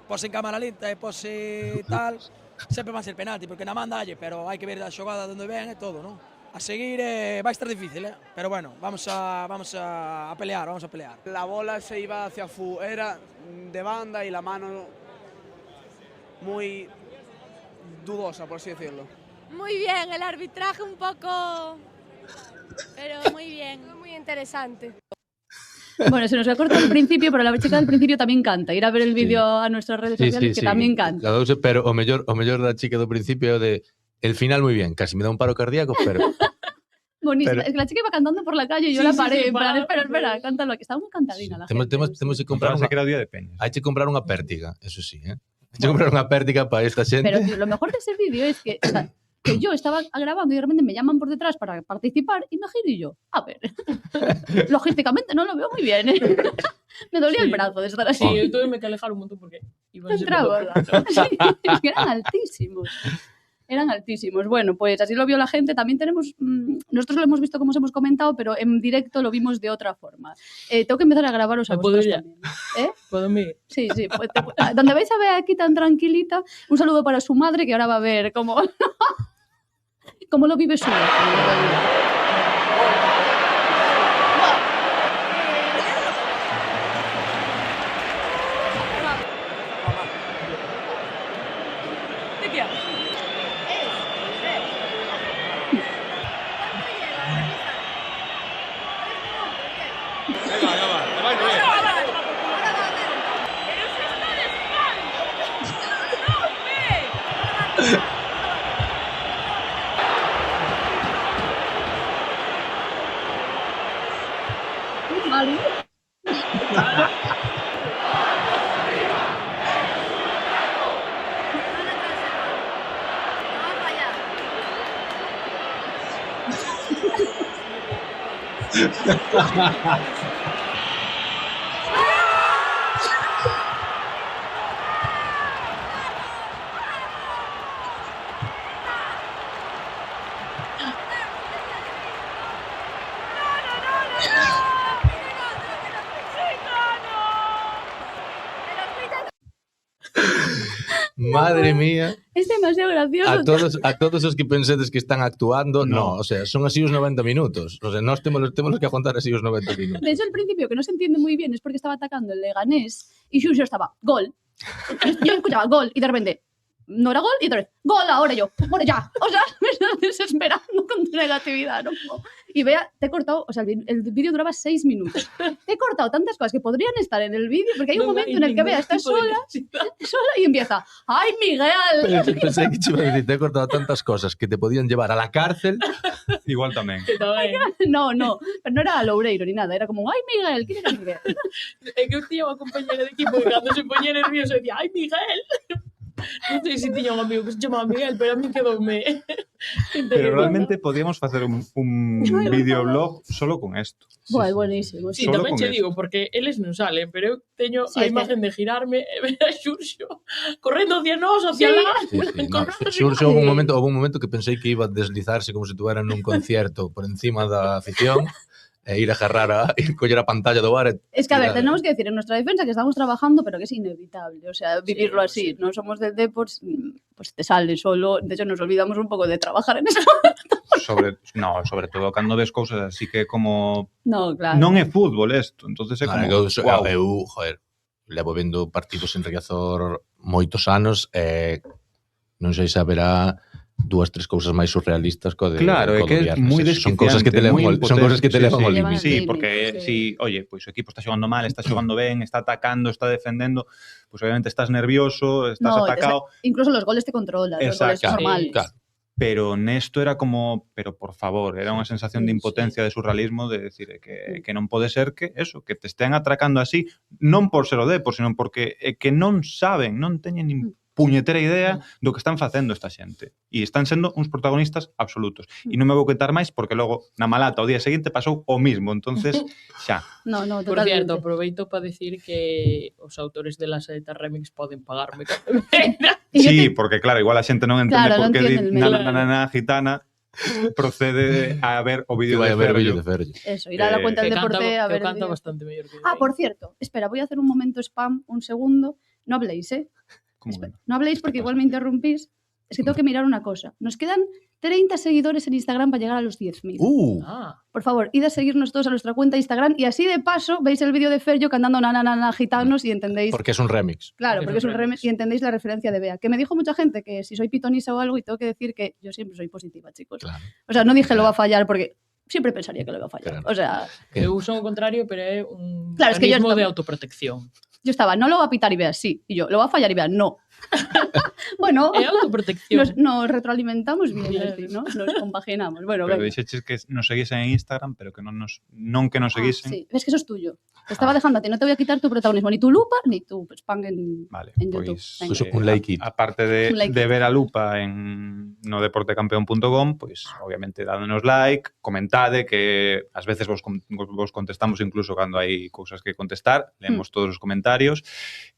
pose en cámara lenta e pose tal, sempre va a ser penalti, porque na man dalle, pero hai que ver a xogada onde ven e todo, non? A seguir vai estar difícil, pero bueno, vamos a pelear, vamos a pelear. La bola se iba hacia era de banda y la mano muy dudosa, por así decirlo. Muy bien, el arbitraje un poco, pero muy bien, muy interesante. Bueno, se nos ha cortado al principio, pero la chica del principio tamén canta. Ir a ver el vídeo a nuestras redes sociales, que tamén canta. Pero o mellor da chica do principio de el final muy bien, casi me da un paro cardíaco, pero... Buenísima. Es que la chica iba cantando por la calle y yo la paré. En plan, espera, cántalo, que estaba muy cantadina la gente. Temos que comprar que era o día de Peñas. Hai que comprar unha pértiga, eso sí, Hai que comprar unha pértiga para esta xente. Pero tío, lo mejor de ese vídeo es que, o sea, que yo estaba grabando y de repente me llaman por detrás para participar y me giro y yo, a ver, logísticamente no lo veo muy bien, ¿eh? Me dolía el brazo de estar así. Sí, yo tuve que alejar un montón porque iba a ser entraba. Sí, eran altísimos. Eran altísimos. Bueno, pues así lo vio la gente. También tenemos, nosotros lo hemos visto como os hemos comentado, pero en directo lo vimos de otra forma. Tengo que empezar a grabaros a vosotros también. ¿Puedo ir? Sí, pues donde vais a ver aquí tan tranquilita, un saludo para su madre, que ahora va a ver cómo lo vive su hija. Vale. Madre mía. Es demasiado gracioso. A todos os que pensedes que están actuando, no, o sea, son así os 90 minutos. O sea, nós temos que aguantar así os 90 minutos. De hecho, al principio, que no se entiende muy bien, es porque estaba atacando el Leganés y Xurxo estaba, gol. Yo escuchaba, gol, y de repente, no era gol, y otra vez, gol ahora yo, bueno, ya. O sea, me estaba desesperando con tu negatividad, ¿no? Y vea, te he cortado, o sea, el vídeo duraba 6 minutos. Te he cortado tantas cosas que podrían estar en el vídeo, porque hay un momento en el que Bea está sola y empieza, ¡ay, Miguel! Pero pensé que te iba a decir, te he cortado tantas cosas que te podían llevar a la cárcel. Igual tamén. No, pero no era a Loureiro ni nada, era como, ¡ay, Miguel! ¿Quién era Miguel? É que eu tiña unha compañera de equipo que cando se poñía nervioso decía, ¡ay, Miguel! Non sei se tiña un amigo que se chamaba Miguel, pero a mí quedoume. Pero realmente podíamos facer un videoblog solo con esto. Bueno, buenísimo. Sí, tamén che digo, porque eles non salen, pero eu teño a imagen de girarme e ver a Xurxo correndo hacia nós, hacia lá. Xurxo, houve un momento que pensei que iba a deslizarse como se estuvera nun concierto por encima da afición e ir a agarrar ir coller a pantalla do bar. Es que, a ver, tenemos que decir en nuestra defensa que estamos trabajando, pero que es inevitable. O sea, vivirlo así. No somos del Depors, pues te sale solo. De hecho, nos olvidamos un poco de trabajar en eso. sobre todo cando ves cousas así que como... No, claro. Non é fútbol isto. Entonces é como... Eu, levo vendo partidos en Riazor moitos anos e non sei se haberá 2-3 cousas máis surrealistas co de claro, é que é moi desquiciante, son cousas que te levan ao límite. Sí, porque si, oye, pois o equipo está xogando mal, está xogando ben, está atacando, está defendendo, pois obviamente estás nervioso, estás atacado. Incluso los goles te controlan, los goles normales. Claro. Pero nesto era como, pero por favor, era unha sensación de impotencia, de surrealismo, de decir que non pode ser que eso, que te estén atracando así, non por ser o Depor, sino porque que non saben, non teñen nin puñetera idea do que están facendo esta xente. E están sendo uns protagonistas absolutos. E non me vou contar máis porque logo na Malata o día seguinte pasou o mismo. Entonces, xa. No, por cierto, aproveito para decir que os autores de la Saeta Remix poden pagarme. Sí, porque claro, igual a xente non entende por que di na gitana. procede a ver o vídeo vai de a ver o Ferllo. vídeo de Ferllo. Eso, ir a la cuenta del deporte a ver. Que canta vídeos. bastante mellor que Por cierto, espera, voy a hacer un momento spam, un segundo. No habléis, ¿eh? ¿Cómo que no? No habléis porque igual me interrumpís. Es que tengo que mirar una cosa. Nos quedan 30 seguidores en Instagram para llegar a los 10.000. Por favor, id a seguirnos todos a nuestra cuenta de Instagram y así de paso veis el vídeo de Ferllo cantando na na na na gitanos y entendéis. Porque es un remix. Claro, porque es un remix y entendéis la referencia de Bea. Que me dijo mucha gente que si soy pitonisa o algo y tengo que decir que yo siempre soy positiva, chicos. Claro. O sea, no dije lo va a fallar porque siempre pensaría que lo va a fallar. O sea, Eu uso o contrario, pero é un Claro, es que yo mecanismo de estaba- autoprotección. yo estaba, no lo va a pitar y Bea, sí. Y yo, lo va a fallar y Bea, no. Bueno, É autoprotección. nos retroalimentamos bien, así, ¿no? Nos compaginamos. Bueno, Pero venga. dixeches que nos seguisen en Instagram, pero que non que nos seguisen. Sí, es que eso es tuyo. Te estaba dejando a ti, no te voy a quitar tu protagonismo, ni tu lupa, ni tu spam en YouTube. Venga. Pois, un like. Aparte de, Un like. de ver a lupa en no deportecampeón.com, pois obviamente dándonos like, comentade que ás veces vos contestamos incluso cando hai cousas que contestar, leemos todos os comentarios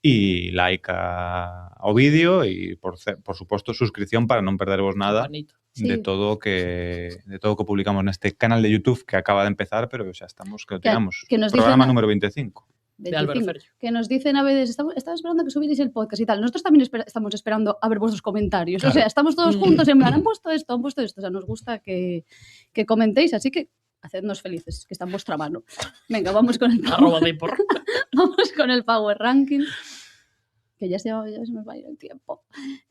e like ao vídeo e por suposto suscripción para non perdervos nada de todo o que publicamos neste canal de YouTube que acaba de empezar, pero xa estamos que lo tiramos. que nos Programa dicen- número 25. De Álvaro 25, Ferllo. que nos dicen a veces, estaba esperando que subiréis el podcast y tal. Nosotros también estamos esperando a ver vuestros comentarios. O sea, estamos todos juntos en plan, han puesto esto. O sea, nos gusta que comentéis, así que hacednos felices, que está en vuestra mano. Venga, vamos con el vamos con el Power Ranking. Que ya se nos va a ir el tiempo.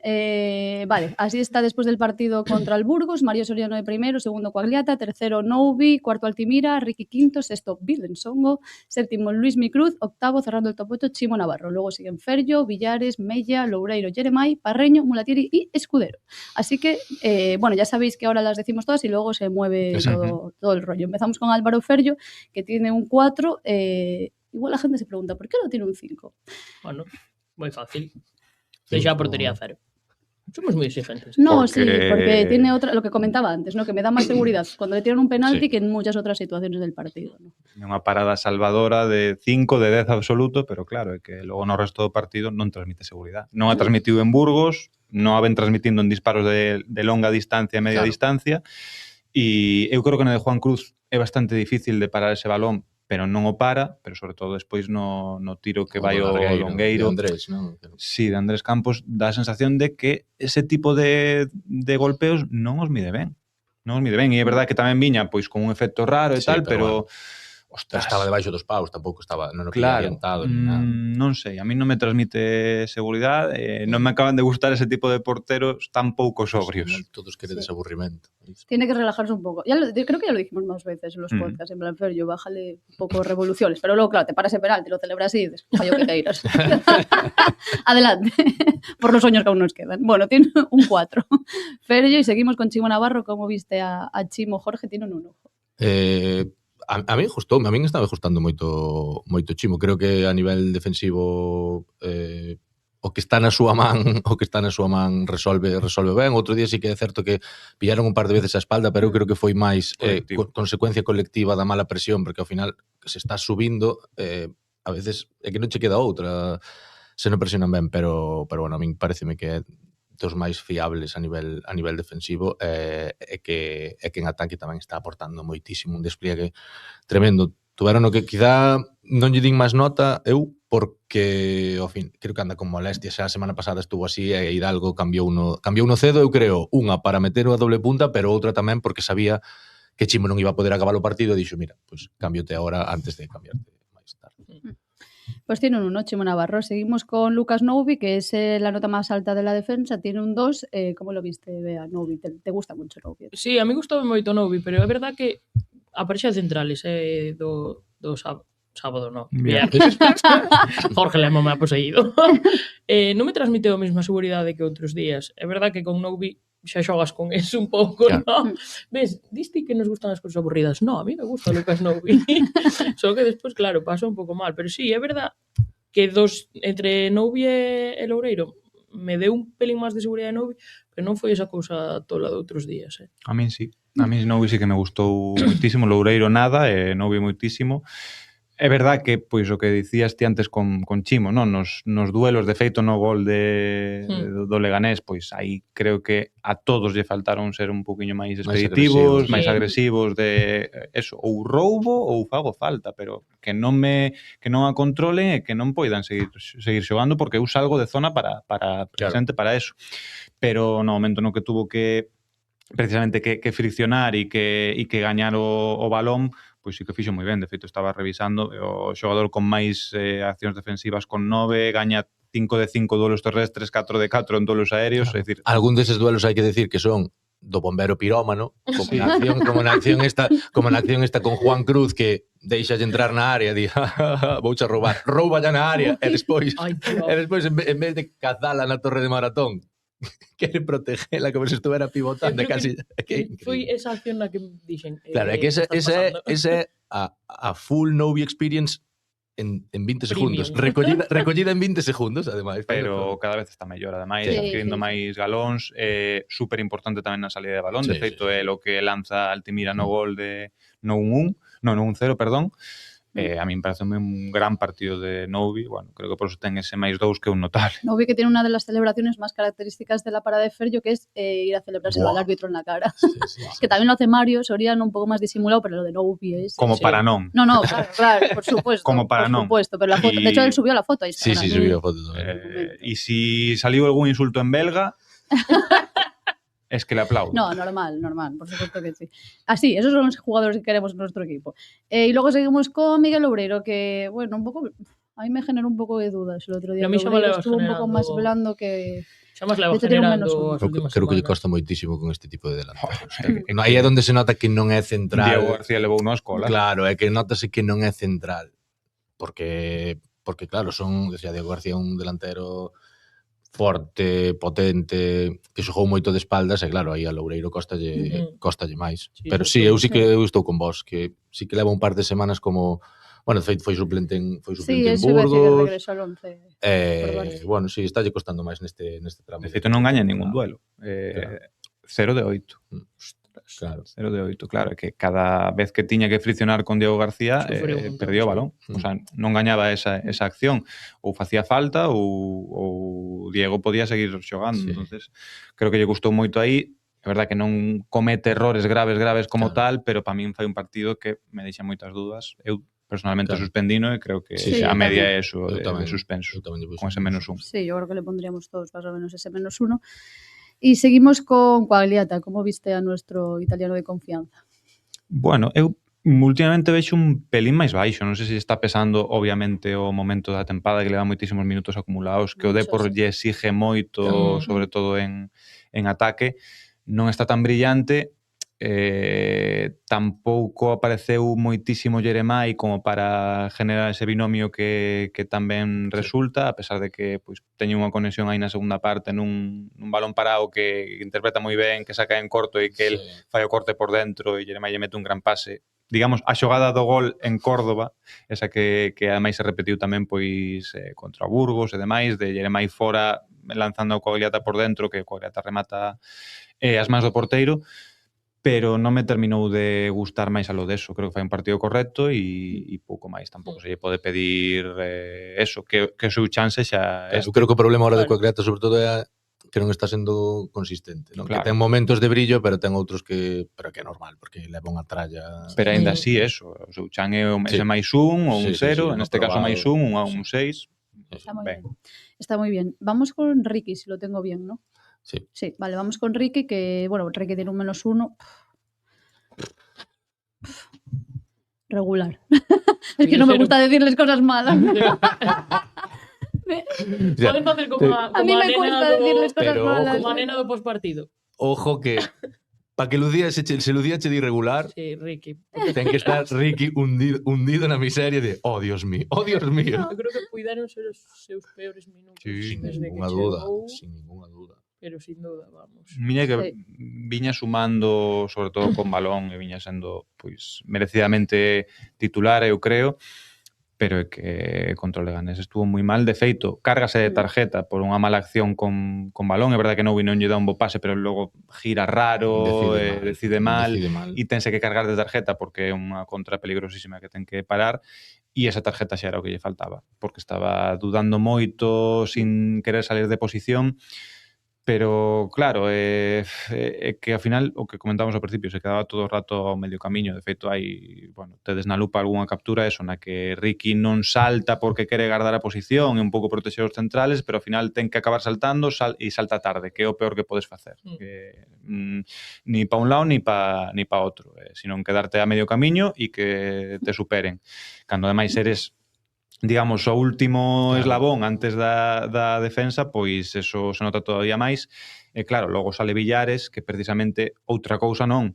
Vale, así está después del partido contra el Burgos. Mario Soriano de primero, segundo Coagliata, tercero Noubi, cuarto Altimira, Ricky quinto, sexto Vilensongo, séptimo Luis Micruz, octavo cerrando el top 8 Chimo Navarro. Luego siguen Ferllo, Villares, Mella, Loureiro, Jeremai, Parreño, Mulatieri y Escudero. Así que, bueno, ya sabéis que ahora las decimos todas y luego se mueve todo el rollo. Empezamos con Álvaro Ferllo, que tiene un 4. Igual la gente se pregunta, ¿por qué no tiene un 5? Bueno, moi fácil. Deixa a portería a cero. Somos moi exigentes. No, sí, porque tiene otra, lo que comentaba antes, ¿no? Que me da más seguridad cuando le tiran un penalti que en muchas otras situaciones del partido, ¿no? Unha parada salvadora de 5, de 10 absoluto, pero claro, é que logo no resto do partido non transmite seguridade. Non a transmitiu en Burgos, non a ven transmitindo en disparos de longa distancia e media distancia, e eu creo que no de Juan Cruz é bastante difícil de parar ese balón, pero non o para, pero sobre todo despois no tiro que vai o longueiro. De Andrés, non? Sí, de Andrés Campos, dá a sensación de que ese tipo de golpeos non os mide ben. Non os mide ben, e é verdade que tamén viña pois con un efecto raro e tal, pero ostras, estaba debaixo dos paus, tampouco estaba, non o claro, orientado ni nada. non sei, a mí non me transmite seguridade, non me acaban de gustar ese tipo de porteros tan pouco sobrios. Todos queredes aburrimento. Tiene que relajarse un poco. Creo que ya lo dijimos más veces en los podcasts, en plan, Ferllo, bájale un poco revoluciones, pero luego, claro, te paras en penalti, lo celebras y dices, fallo que queiras. Adelante, por los sueños que aún nos quedan. Bueno, tiene un 4. Ferllo, y seguimos con Chimo Navarro. ¿Cómo viste a Chimo? Jorge tiene un 1. A mí gustoume, a min estaba gustando moito Chimo. Creo que a nivel defensivo o que está na súa man resolve ben. Outro día sí que é certo que pillaron un par de veces a espalda, pero eu creo que foi máis consecuencia colectiva da mala presión, porque ao final se está subindo, a veces é que non che queda outra se non presionan ben, pero bueno, a min pareceme que é dos máis fiables a nivel defensivo e que en ataque tamén está aportando moitísimo, un despliegue tremendo. Tuveron o que quizá non lle din máis nota eu porque ao fin creo que anda con molestia, xa a semana pasada estuvo así e Hidalgo cambiou uno cedo, eu creo, unha para meter a doble punta, pero outra tamén porque sabía que Chimo non iba a poder acabar o partido e dixo, mira, pues cámbiote agora antes de cambiarte máis tarde. Pues tiene un 1, Chimo Navarro. Seguimos con Lucas Noubi, que es la nota más alta de la defensa, tiene un 2. ¿Cómo lo viste, Bea, Noubi? ¿Te gusta mucho Noubi? Sí, a mí gustoume moito Noubi, pero é verdad que a parexa de centrales do sábado, no. Jorge Lemo me ha poseído. Non me transmiteu a mesma seguridade que outros días. É verdad que con Noubi xa xogas con eso un pouco, ¿no? Ves, diste que nos gustan as cousas aburridas. No, a mí me gusta Lucas Noubi. Só que despois, claro, pasa un pouco mal. Pero sí, é verdad que entre Noubi e Loureiro me deu un pelín máis de seguridade Noubi, pero non foi esa cousa tola de outros días. A min sí. A min Noubi sí que me gustou moitísimo. Loureiro nada, Noubi moitísimo. É verdad que, pois, o que dicías ti antes con Chimo, non? Nos duelos, de feito, no gol do Leganés, pois aí creo que a todos lle faltaron ser un poquinho máis expeditivos, máis agresivos, de eso, ou roubo ou fago falta, pero que non a controlen e que non poidan seguir xogando, porque eu salgo de zona para precisamente para eso. Pero no momento no que tuvo que precisamente que friccionar e que gañar o balón, pois sí que fixo moi ben. De feito, estaba revisando o xogador con máis accións defensivas con 9, gaña 5 de 5 duelos terrestres, 4 de 4 en duelos aéreos. Claro. É dicir, algún deses duelos hai que decir que son do bombero pirómano, como na acción esta con Juan Cruz, que deixa de entrar na área, di, vouche roubar, rouba ya na área, e despois en vez de cazala na torre de Maratón, quere protegela como se estuvera pivotando casi. Foi esa acción na que dixen. Claro, é que esa é a full Novi experience en 20 segundos. Recollida en 20 segundos, ademais. Pero cada vez está mellor, ademais, adquirindo máis galóns. Super importante tamén na salida de balón. De feito, é o que lanza Altimira no gol de no 1-1, no 1-0, perdón. A mí me parece un gran partido de Novi. Bueno, creo que por eso ten ese máis 2 que un notable. Novi que tiene una de las celebraciones más características de la parada de Ferllo, que es ir a celebrarse al árbitro en la cara. Que también lo hace Mario Soriano, un poco más disimulado, pero lo de Novi es... Como para non. No, claro, por supuesto. Como para non. Por supuesto, pero la foto, de hecho, él subió la foto. Ahí está, sí, subió la foto. Y si salió algún insulto en belga... Es que le aplaudo. No, normal, por supuesto que sí. Así, esos son los jugadores que queremos en nuestro equipo. Y luego seguimos con Miguel Obreiro, que, bueno, un poco... A mí me generó un poco de dudas el otro día. A mí Obreiro estuvo un poco más blando que... Xa máis leva generando... Creo que lle costa moitísimo con este tipo de delanteros. Aí é onde se nota que non é central. Diego García levou unha escola. Claro, é que notase que non é central. Porque claro, decía Diego García, un delantero forte, potente, que xogou moito de espaldas, e claro, aí a Loureiro costalle máis. Pero sí, eu estou con vos, que sí que leva un par de semanas como... Bueno, de feito, foi suplente en Burgos. Sí, eso iba a decir que regresou al 11. Bueno, sí, estálle costando máis neste tramo. De feito, non gaña ningún duelo. 0 de 8. Claro. 0 de 8, claro, que cada vez que tiña que friccionar con Diego García perdía o balón, o sea, non gañaba esa acción, ou facía falta ou Diego podía seguir xogando. Entonces, creo que lle gustou moito aí. É verdad que non comete errores graves como tal, pero para min fai un partido que me deixa moitas dúdas. Eu personalmente suspendino e creo que a media é eso de suspenso, con ese -1. Sí, yo creo que le pondríamos todos más o menos ese -1. Y seguimos con Quagliata. ¿Cómo viste a nuestro italiano de confianza? Bueno, eu últimamente vexo un pelín máis baixo. Non sei se está pesando, obviamente, o momento da tempada, que le dá moitísimos minutos acumulados, que o Depor lle exige moito, sobre todo en ataque. Non está tan brillante. Tampouco apareceu moitísimo Jeremai como para generar ese binomio que tamén resulta, a pesar de que pois, teña unha conexión aí na segunda parte nun balón parado que interpreta moi ben, que saca en corto e que el fai o corte por dentro e Jeremai lle mete un gran pase. Digamos, a xogada do gol en Córdoba, esa que ademais se repetiu tamén pois contra Burgos e demais, de Jeremai fora lanzando a Quagliata por dentro, que Quagliata remata as mans do porteiro, pero non me terminou de gustar máis a lo deso. Creo que fai un partido correcto e pouco máis. Tampouco se lle pode pedir eso, que o seu chance xa... Eu creo que o problema ahora de Quagliata sobre todo é que non está sendo consistente, non? Que ten momentos de brillo, pero ten outros que é normal, porque leva unha tralla... Pero ainda así, eso, o seu chan é ese máis un ou un 0, en este caso máis un a un 6. Está moi bien. Vamos con Ricky, si lo tengo bien, ¿no? Sí, vale, vamos con Ricky, que, bueno, Ricky tiene un -1. Regular. Es que no me gusta decirles cosas malas. Poden facer como a mí me cuesta decirles cosas malas. Como a nena do pospartido. Ojo que para que Lucía se che di regular, Ricky. Ten que estar Ricky hundido na miseria de Dios mío. Eu creo que cuidaron ser os seus peores minutos. Sin ninguna duda. Pero sin duda, vamos. Miña que viña sumando, sobre todo con balón, e viña sendo pois merecidamente titular, eu creo, pero é que contra o Leganés estuvo moi mal. De feito, cárgase de tarjeta por unha mala acción con balón. É verdad que non lle dá un bo pase, pero logo gira raro, decide mal, e tense que cargar de tarjeta porque é unha contra peligrosísima que ten que parar. e esa tarjeta xa era o que lle faltaba, porque estaba dudando moito, sin querer salir de posición, pero claro, que ao final, o que comentábamos ao principio, se quedaba todo o rato ao medio camiño. De feito, tedes na lupa algunha captura eso, na que Riqui non salta porque quere guardar a posición e un pouco protexer os centrales, pero ao final ten que acabar saltando e salta tarde, que é o peor que podes facer. Ni pa un lado ni pa outro, senón quedarte a medio camiño e que te superen. Cando ademais eres, digamos, o último eslabón antes da defensa, pois eso se nota todavía máis. E claro, logo sale Villares, que precisamente outra cousa non,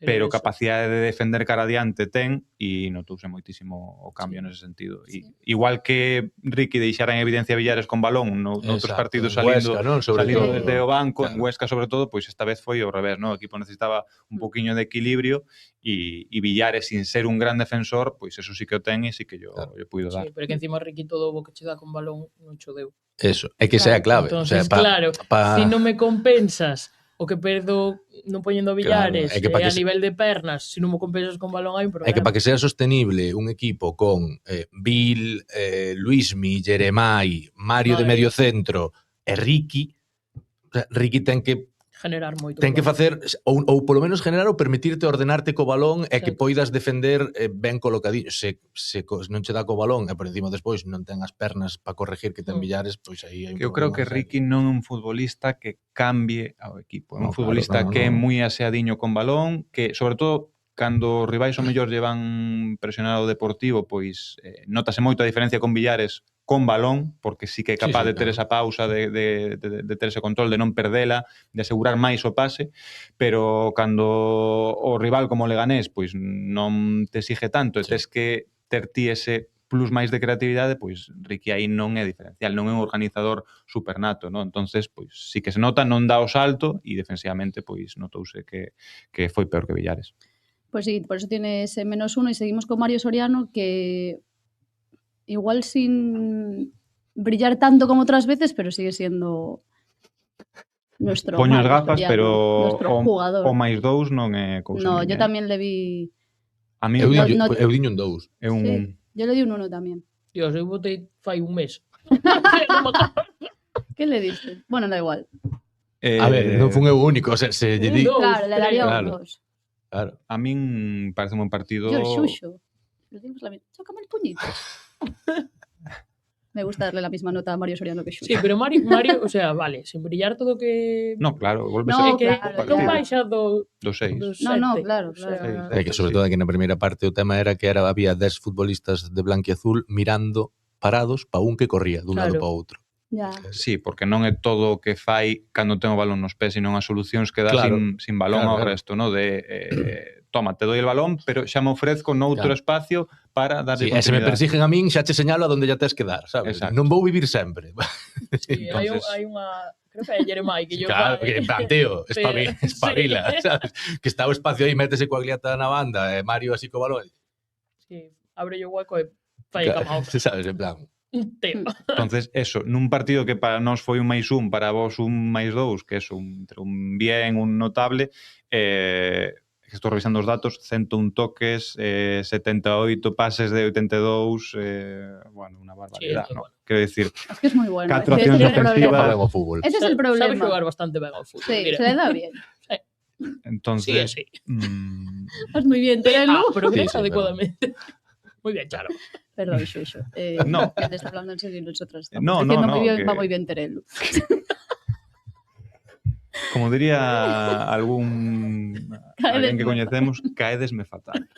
pero capacidade de defender cara adiante ten, e notouse moitísimo o cambio nese sentido. Igual que Riqui deixara en evidencia Villares con balón noutros partidos salindo desde o banco, en Huesca sobre todo, pois esta vez foi ao revés, non? O equipo necesitaba un poquinho de equilibrio e Villares, sin ser un gran defensor, pois eso sí que o ten e sí que yo puido dar. Sí, pero que encima Riqui todo o que che dá con balón non cho deu. Eso, é que sea a clave. Entonces, claro, si non me compensas o que perdo non poñendo Villares, a nivel de pernas, se non mo compensas con balón hai un problema. É que para que sea sostenible un equipo con Bill, Luismi, Jeremai, Mario de medio centro e Riqui ten que generar moito. Ten que facer, ou polo menos generar ou permitirte ordenarte co balón e que poidas defender ben colocadillo. Se non che dá co balón e por encima despois non ten as pernas para corregir que ten Villares, pois aí hai un problema. Eu creo que Riqui non é un futbolista que cambie ao equipo. É un futbolista que é moi aseadiño con balón, que, sobre todo, cando os rivais o mellor llevan presionar o Deportivo, pois notase moito a diferencia con Villares con balón, porque sí que é capaz de ter esa pausa, de ter ese control, de non perdela, de asegurar máis o pase, pero cando o rival como o Leganés pois non te exige tanto e tes que ter ti ese plus máis de creatividade, pois Riqui aí non é diferencial, non é un organizador supernato, non? Entonces, pois sí que se nota, non dá o salto e defensivamente pois notouse que foi peor que Villares. Pues sí, por eso tiene ese -1 y seguimos con Mario Soriano, que igual sin brillar tanto como otras veces, pero sigue siendo nuestro Poño as gafas, Soriano, pero jugador. o máis 2 non é cousa No, miña. yo tamén le vi... A mí eu diño un 2. É un... Yo le di un 1 tamén. Dios, eu botei fai un mes. ¿Qué le diste? Bueno, da igual. A ver, non fun eu o único, se lle di... Claro, le daría un 2. Claro. A min parece un buen partido. Yo el Xuxo. Le dimos la misma. Chócame el puñito. Me gusta darle la misma nota a Mario Soriano que Xuxo. Sí, pero Mario, o sea, vale, sin brillar todo que... No, claro, volve No, ser claro, non baixa do 6. No, claro, o sea, É que sobre todo que na primeira parte o tema era que había 10 futbolistas de blanquiazul mirando parados pa un que corría dun lado pa outro. Ya. Sí, porque non é todo o que fai cando ten o balón nos pés, senón as solucións que dá sin balón ao resto, no? Toma, te doi el balón, pero xa me ofrezco noutro espacio para darle continuidade. Se me persiguen a min, xa che señalo a donde ya tes que dar, sabes? Exacto. Non vou vivir sempre. Sí, hai unha... Creo que é Jeremai que yo... Claro, que en plan, tío, espabila, sabes? Que está o espacio aí, métese coa gliata na banda, e Mario así co balón. Sí, abre o hueco e fai a cama outra. Sabes, en plan... Entonces, eso, nun partido que para nós foi un +1, para vos un +2, que é entre un bien, un notable, estou revisando os datos, 101 toques, 78 pases de 82, bueno, unha barbaridade, sí, ¿no? Quero decir, es que es muy bueno. 4 accións ofensivas. Ese es el problema. Sabe xogar bastante ben ao fútbol. Sí, se le da bien. Entonces, sí. Vas muy bien, Terelu. Progresa adecuadamente. Muy bien, claro. Perdón, Xuxo. No. Que te está hablando en serio y nosotros estamos No, diciendo no, muy bien, que... va muy bien Terelu. Como diría alguén que coñecemos, caedesme fatal.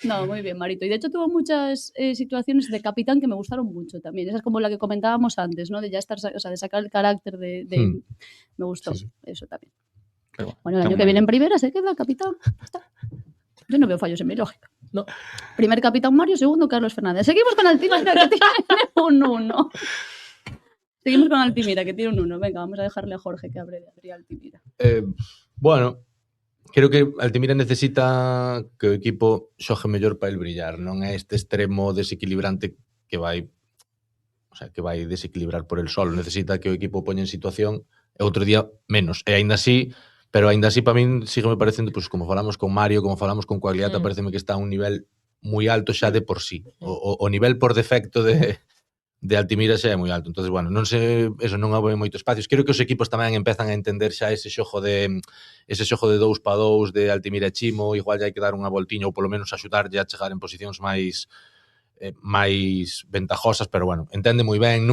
No, muy bien, Marito. Y de hecho tuvo muchas situaciones de capitán que me gustaron mucho también. Esa es como la que comentábamos antes, ¿no? De ya estar, o sea, de sacar el carácter de... Me gustó eso también. Bueno, el año que viene en primera se queda capitán. Está. Yo no veo fallos en mi lógica. No. Primer capitán Mario, segundo Carlos Fernández. Seguimos con Altimira, que tiene un 1. Seguimos con Altimira, que tiene un 1. Venga, vamos a dejarle a Jorge que abre Altimira. Bueno, creo que Altimira necesita que o equipo xogue mellor para el brillar. Non é este extremo desequilibrante que vai, o sea, que vai desequilibrar por el solo. Necesita que o equipo poña en situación e outro día menos. E aínda así, pero aínda así para min sigue me parecendo, pues, como falamos con Mario, como falamos con Coagliata, pareceme que está a un nivel moi alto xa de por sí. O nivel por defecto de Altimira xa é moi alto. Entonces, bueno, non sei, eso non houve moitos espacios. Creo que os equipos tamén empezan a entender xa ese xogo de 2-2 de Altimira e Chimo, igual hai que dar unha voltiña ou polo menos axudarlle a chegar en posicións máis ventajosas, pero bueno, entende moi ben,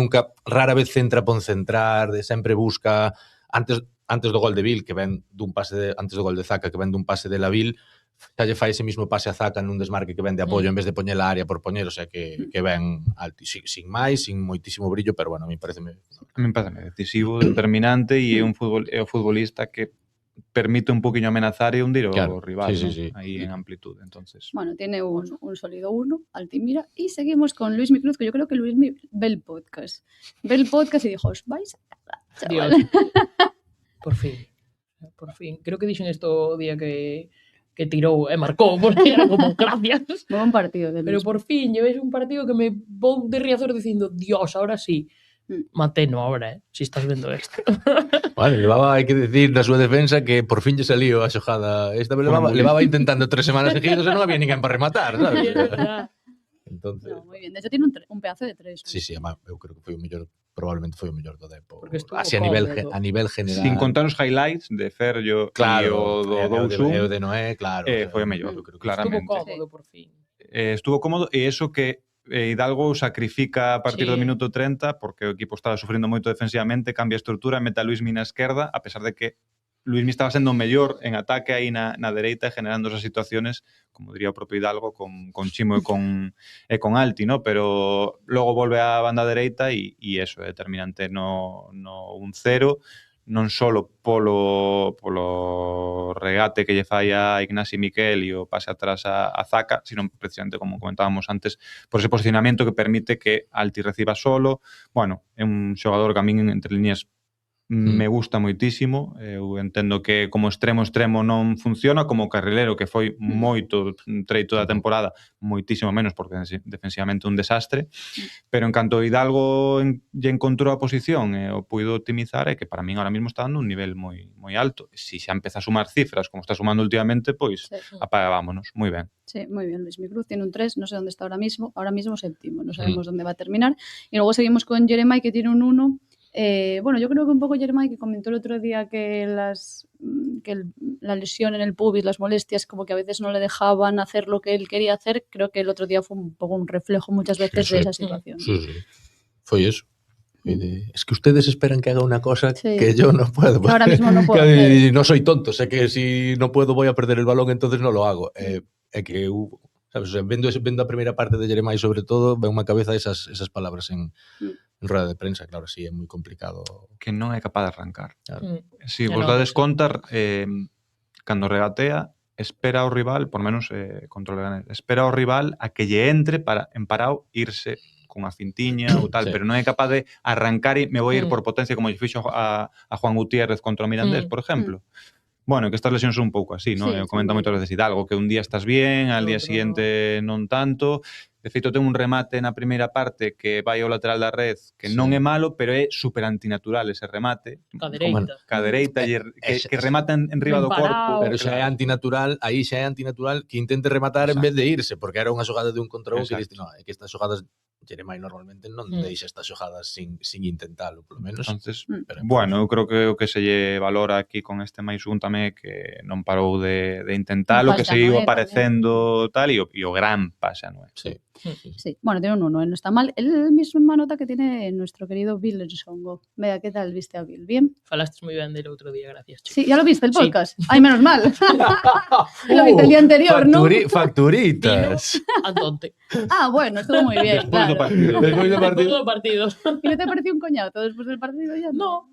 rara vez centra por centrar, sempre busca antes do gol de Vil, que ven dun pase antes do gol de Zaka, que ven dun pase de Lavil, xa lle fai ese mismo pase a Zaka nun desmarque que ven de apoio en vez de poñer a área por poñer, o sea que ven alto, sin máis, sin moitísimo brillo, pero bueno, a mí parece decisivo, determinante e é o futbolista que permite un poquinho amenazar e hundir o rival, sí. Aí en amplitud, entonces. Bueno, tiene un sólido 1, Altimira, y seguimos con Luismi Cruz, que yo creo que Luismi ve el podcast. Ve el podcast y dijo, os vais a cagar, chaval. Dios. Por fin. Creo que dixen isto o día que tirou e marcou, porque era como, gracias. Muy buen partido. Pero por fin, lleves un partido que me vou de Riazor dicindo, Dios, ahora sí. Mateno ahora, si estás vendo esto. Vale, hai que decir na súa defensa que por fin lle salió a xogada. Esta vez levaba intentando 3 semanas seguidas e non había ninguén para rematar, sabes? Entonces, no, muy bien. De hecho, tiene un pedazo de 3. Sí, eu creo que foi o mellor, probablemente foi o mellor do Depo. Así a nivel general. Sin contar os highlights de Ferllo e o do 2-1. O de Noé, claro. Foi o mellor, claramente. Estuvo cómodo, por fin. Estuvo cómodo e eso que Hidalgo sacrifica a partir do minuto 30 porque o equipo estaba sufrindo moito defensivamente, cambia a estrutura, mete a Luismi na esquerda, a pesar de que Luismi estaba sendo mellor en ataque aí na dereita e generando esas situaciones, como diría o propio Hidalgo, con Chimo e con Alti, ¿no? Pero logo volve á banda dereita e eso é determinante no 1-0, non só polo regate que lle fai a Ignasi Miquel e o pase atrás a Zaka, sino precisamente, como comentábamos antes, por ese posicionamento que permite que Alti reciba solo. Bueno, é un xogador que a min entre líneas me gusta moitísimo. Eu entendo que como extremo non funciona, como carrilero, que foi moito treito da temporada, moitísimo menos, porque defensivamente un desastre, pero en canto Hidalgo lle encontrou a posición e o puido optimizar, é que para min ahora mismo está dando un nivel moi alto. Si xa empeza a sumar cifras, como está sumando últimamente, pois apagámonos. Moi ben. Sí, muy bien. Luismi Cruz tiene un 3, no sé dónde está ahora mismo 7º, no sabemos dónde va a terminar. Y luego seguimos con Jeremai, que tiene un 1. Bueno, yo creo que un poco Jeremai, que comentó el otro día que la lesión en el pubis, las molestias, como que a veces no le dejaban hacer lo que él quería hacer. Creo que el otro día fue un poco un reflejo muchas veces de esa situación. Sí. Foi eso. Es que ustedes esperan que haga una cosa que yo no puedo. Ahora mismo no puedo. No soy tonto, sé que si no puedo voy a perder el balón, entonces no lo hago. É que sabes, vendo a primeira parte de Jeremai, sobre todo, ve unha cabeza esas palabras en rueda de prensa. Claro, sí, é moi complicado. Que non é capaz de arrancar. Claro. Si vos dades contar, cando regatea, espera ao rival, por menos contra o Leganés, espera ao rival a que lle entre para en parao irse con a fintiña ou tal, pero non é capaz de arrancar e me vou ir por potencia, como lle fixo a Juan Gutiérrez contra o Mirandés, por exemplo. Bueno, que estas lesiones son un pouco así, ¿no? Comenta moitas veces Hidalgo, que un día estás bien, al día siguiente non tanto. De feito, ten un remate na primeira parte que vai ao lateral da red, que non é malo, pero é super antinatural ese remate. Cadereita, que remata en riba do corpo. Pero xa é antinatural, aí xa é antinatural que intente rematar en vez de irse, porque era unha xogada de un contra un que diste, no, é que estas xogadas Jeremai normalmente non deixa estas xogadas sin intentalo, polo menos. Entonces, bueno, eu creo que o que se lle valora aquí con este máis un tamén é que non parou de intentalo, que seguiu aparecendo tal, e o gran pase a Noé. Sí, bueno, tiene un 1, no está mal. El misma nota que tiene nuestro querido Bill Songo. Vea, ¿qué tal viste a Bill? ¿Bien? Falaste muy bien del otro día, gracias. Sí, ¿ya lo viste el podcast? Ay, menos mal. Lo viste el día anterior, ¿no? Facturitas. Antonte. Ah, bueno, estuvo muy bien. Después do partido. ¿Y no te pareció un coñazo después del partido ya? No.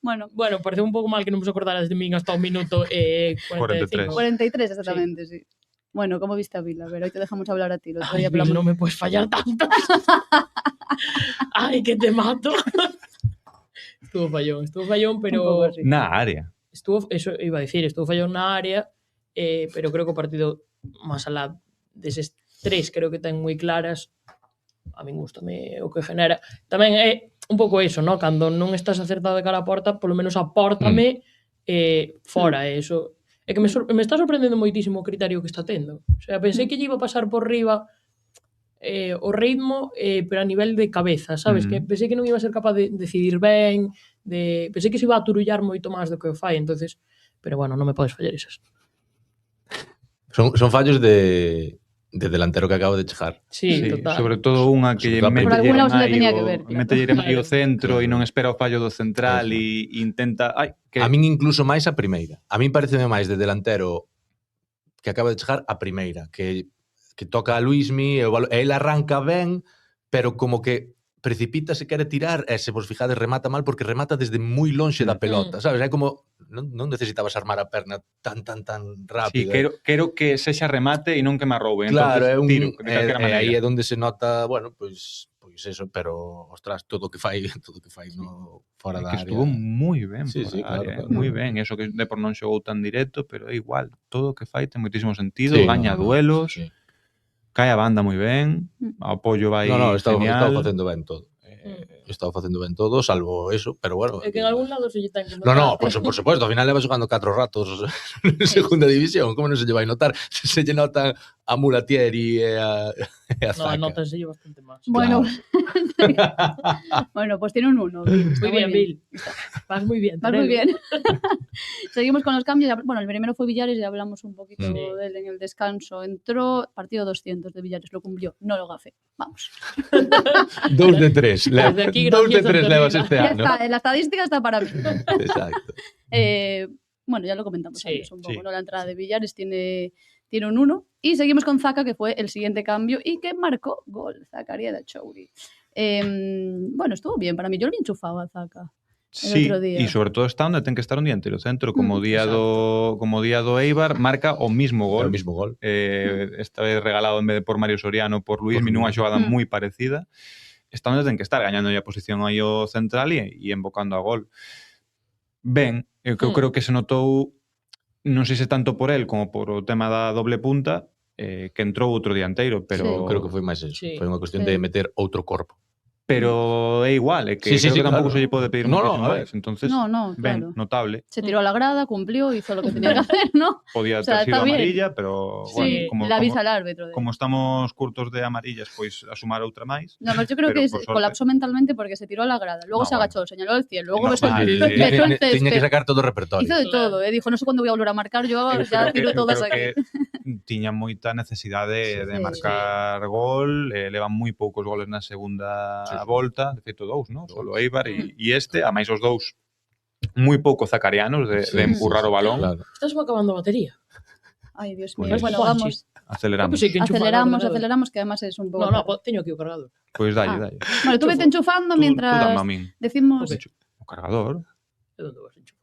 Bueno, pareció un poco mal que no me acordaras de mí hasta un minuto 43 exactamente, sí. Bueno, ¿cómo viste a Bill? A ver, hoy te dejamos hablar a ti. Ay, Bill, no me puedes fallar tanto. Ay, que te mato. Estuvo fallón, pero... Na área. Eso iba a decir, estuvo fallón na área, pero creo que o partido, máis alá deses 3, creo que ten moi claras. A min gustame o que genera. Tamén é un pouco eso, ¿no? Cando non estás acertado de cara a porta, polo menos apórtame fora, eso. É É que me está sorprendendo moitísimo o criterio que está tendo. O sea, pensei que lle iba a pasar por riba o ritmo, pero a nivel de cabeza, sabes? Que pensei que non iba a ser capaz de decidir ben, pensei que se iba a turullar moito máis do que o fai, entonces, pero bueno, non me podes fallar esas. Son fallos de delantero que acabo de chegar. Sí, total. Sobre todo unha que Por algún lado se le tenía que ver, claro. Metelle en medio centro e non espera o fallo do central e intenta... A min incluso máis a primeira. A min pareceme máis de delantero que acaba de chegar a primeira, que toca a Luismi e ele arranca ben, pero como que precipita se quere tirar e se vos fijades remata mal porque remata desde moi lonxe da pelota, sabes? É como non necesitabas armar a perna tan rápido. Sí, quero que sexa remate e non que me arroube. Claro, é un tiro, de calquera maneira. aí é onde se nota, bueno, pois eso, pero ostras, todo o que fai no fora da área. Que estuvo moi ben fora da área, claro. moi ben. Eso que de por non xogou tan directo, pero é igual, todo o que fai ten moitísimo sentido, Sí, gaña duelos. Sí. Cae a banda moi ben, o apoio vai estaba genial. facendo ben todo. Estaba facendo ben todo, salvo eso, pero bueno. É que en algún lado se lle ten que notar. No, por supuesto, ao final leva xogando 4 ratos en segunda división, como non se lle vai notar? Se lle notan a Mulatieri e a Zaka. No, notas lle bastante máis. Bueno, bueno, pues tiene un 1. Muy bien, Bill. Vas muy bien. Vas muy bien. Seguimos con los cambios. Bueno, el primero fue Villares, ya hablamos un poquito de él en el descanso. Entró, partido 200 de Villares, lo cumplió, no lo gafé. Vamos. 2 de 3. 2 de 3 levas este año. La estadística está para mí. Exacto. Bueno, ya lo comentamos antes un poco, ¿no? La entrada de Villares tiene un 1. Y seguimos con Zaka, que fue el siguiente cambio y que marcó gol, Zakaria da Chouri. Bueno, estuvo bien para mí. Yo lo vi enchufado a Zaka. Sí, e sobre todo está onde ten que estar un dianteiro centro, como día do Eibar, marca o mismo gol. Esta vez regalado en vez de por Mario Soriano, por Luis, nunha xogada moi parecida. Está onde ten que estar, gañando a posición aí o central e embocando a gol. Ben, eu creo que se notou, non sei se tanto por el como por o tema da doble punta, que entrou outro dianteiro, pero... Creo que foi máis eso. Foi unha cuestión de meter outro corpo. Pero é igual, é que creo que tampouco se lle pode pedir muchísimo máis. Entonces, ben, claro. notable. Se tiró a la grada, cumplió, hizo lo que tenía que hacer, ¿no? Podía ter sido amarilla, pero sí, bueno, la avisa al árbitro. Como estamos curtos de amarillas, pois a sumar outra máis. No, pero yo creo que colapsó mentalmente porque se tiró a la grada, luego se agachó, señaló el cielo, luego besó el césped. Tiña que sacar todo o repertorio. Hizo de todo, dijo, no sé cuándo voy a volver a marcar, yo ya tiro todas aquí. Tiña moita necesidade de marcar gol, levan moi poucos goles na segunda volta, de feito 2, ¿no? Solo Eibar e este, a máis os dous moi pouco zacarianos de empurrar o balón. Estás acabando a batería. Ay, Dios mío. Bueno, vamos. Aceleramos, que además es un pouco... No, teño aquí o cargador. Pois dalle. Bueno, tú vete enchufando mientras decimos... O cargador. De onde vas a enchufar?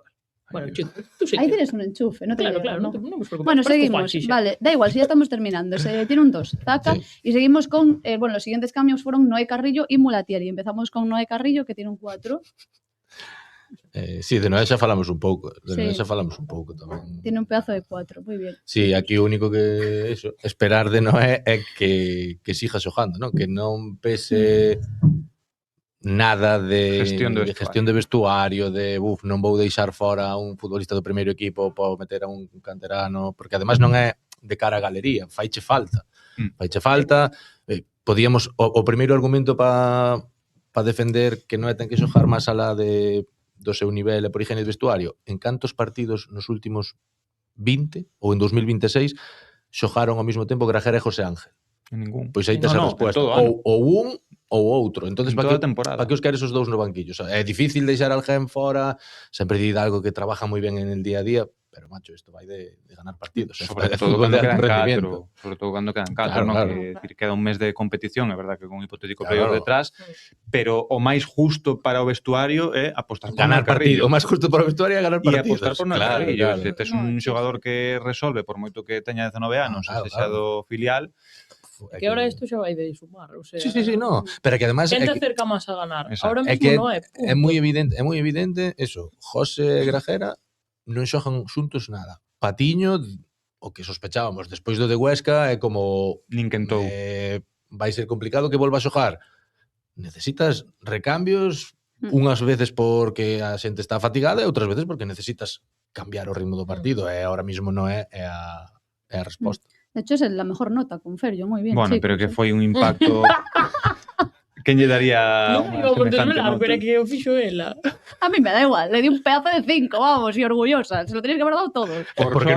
Bueno, tú sí. Ahí tienes un enchufe, no te Claro, ¿no? no me preocupes. Bueno, seguimos. Vale, da igual, si ya estamos terminando. Tiene un 2, Zaka. Y seguimos con, bueno, los siguientes cambios fueron Noé Carrillo y Mulatieri. Empezamos con Noé Carrillo, que tiene un 4. Sí, de Noé xa falamos un pouco. Tamén. Tiene un pedazo de 4, moi bien. Sí, aquí o único que esperar de Noé é que siga xogando, ¿no? Que non pese nada de gestión de vestuario, de non vou deixar fora un futbolista do primeiro equipo para meter a un canterano, porque además non é de cara a galería, faiche falta. Podíamos, o primeiro argumento para defender que non ten que xogar máis alá do seu nivel e por higiene de vestuario, en cantos partidos nos últimos 20 ou en 2026 xogaron ao mesmo tempo Grajera e José Ángel? En ningún. Pois aí tes a resposta. Ou un ou outro. Entonces, para que os queres os dous no banquillo? O sea, é difícil deixar alguén fora, sempre di algo que trabaja moi ben en el día a día, pero, macho, isto vai de ganar partidos. Sobre todo cando quedan 4, ¿no? Que queda un mes de competición, é verdad que con un hipotético playoff detrás, pero o máis justo para o vestuario é apostar por ganar partido. O máis justo para o vestuario é ganar partidos. E apostar por Noé Carrillo. Se tes un xogador que resolve, por moito que teña 19 anos, se xa do filial, que ahora isto xa vai de sumar, o sea... Sí, no, pero que además... Quen te acerca máis a ganar? Ahora mesmo non é. É moi evidente eso, José e Grajera non xogan xuntos nada. Patiño, o que sospechábamos despois do de Huesca, é como... Nin quentou. Vai ser complicado que volva a xogar. Necesitas recambios Unhas veces porque a xente está fatigada e outras veces porque necesitas cambiar o ritmo do partido e ahora mismo non é a resposta. De hecho, es la mejor nota con Ferrio, muy bien. Bueno, chicos, pero que foi un impacto... Quen lle daría Non unha íbamos semejante desvelar, nota? pero é que o fixo ela. A mí me da igual, le di un pedazo de 5, vamos, y orgullosa. Se lo tenéis que haber dado todos. Porque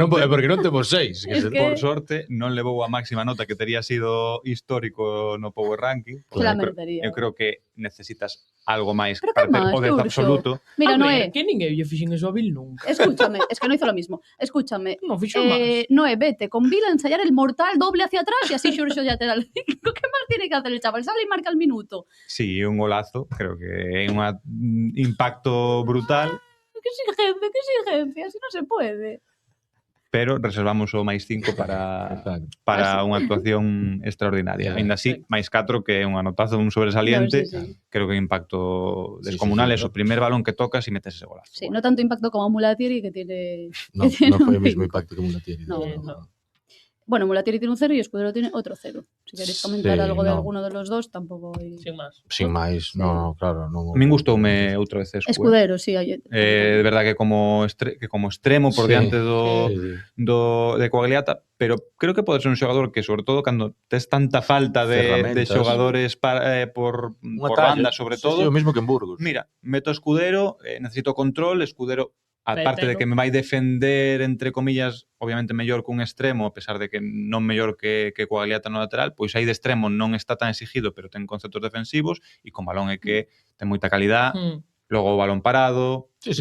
non temos 6. Es que- Por sorte, non levou a máxima nota que tería sido histórico no Power Ranking. Se la merecería. Eu creo que necesitas algo máis Pero para que ter máis, o 10 Xurxo? absoluto. Mira, A Noé, ver, que nin eu lle fixen eso a Bill nunca. escúchame, es que no hizo lo mismo. Escúchame. No fixo máis. Noé, vete con Bill a ensayar el mortal doble hacia atrás y así Xurxo ya te da el 5. ¿Qué más tiene que hacer el chaval? Sale y marca el minuto. Sí, un golazo, creo que é un impacto brutal, ¡Qué exigencia! Así no se puede. pero reservamos o máis 5 para unha actuación extraordinaria. Ainda así, máis 4 que é unha notazo, un sobresaliente, No, sí, sí. creo que é un impacto descomunal, sí, es o primer balón que tocas e metes ese golazo. Sí, no tanto impacto como Mulatieri, que tiene. No, que tiene non foi o un mismo 5. impacto que Mulatieri. No. Bueno, Mulatieri tiene un 0 y Escudero tiene otro 0. Si queréis comentar Sí, algo de no. alguno de los dos, tampoco hay. Sin máis. Sin máis, no, claro. Non, A min gustoume outra vez Escudero, sí. de verdad que como extremo por Sí, diante sí. de Coagliata, pero creo que pode ser un xogador que, sobre todo, cando tes tanta falta de Ferramentas. xogadores por atallo. banda, sobre Sí, todo. sí, o mismo que en Burgos. Mira, meto Escudero, necesito control, Escudero, aparte de Vételo. que me vai defender, entre comillas, obviamente mellor que un extremo, a pesar de que non mellor que Coagliata no lateral, pois aí de extremo non está tan exigido, pero ten conceptos defensivos, e con balón é que ten moita calidad. Logo o balón parado. Sí.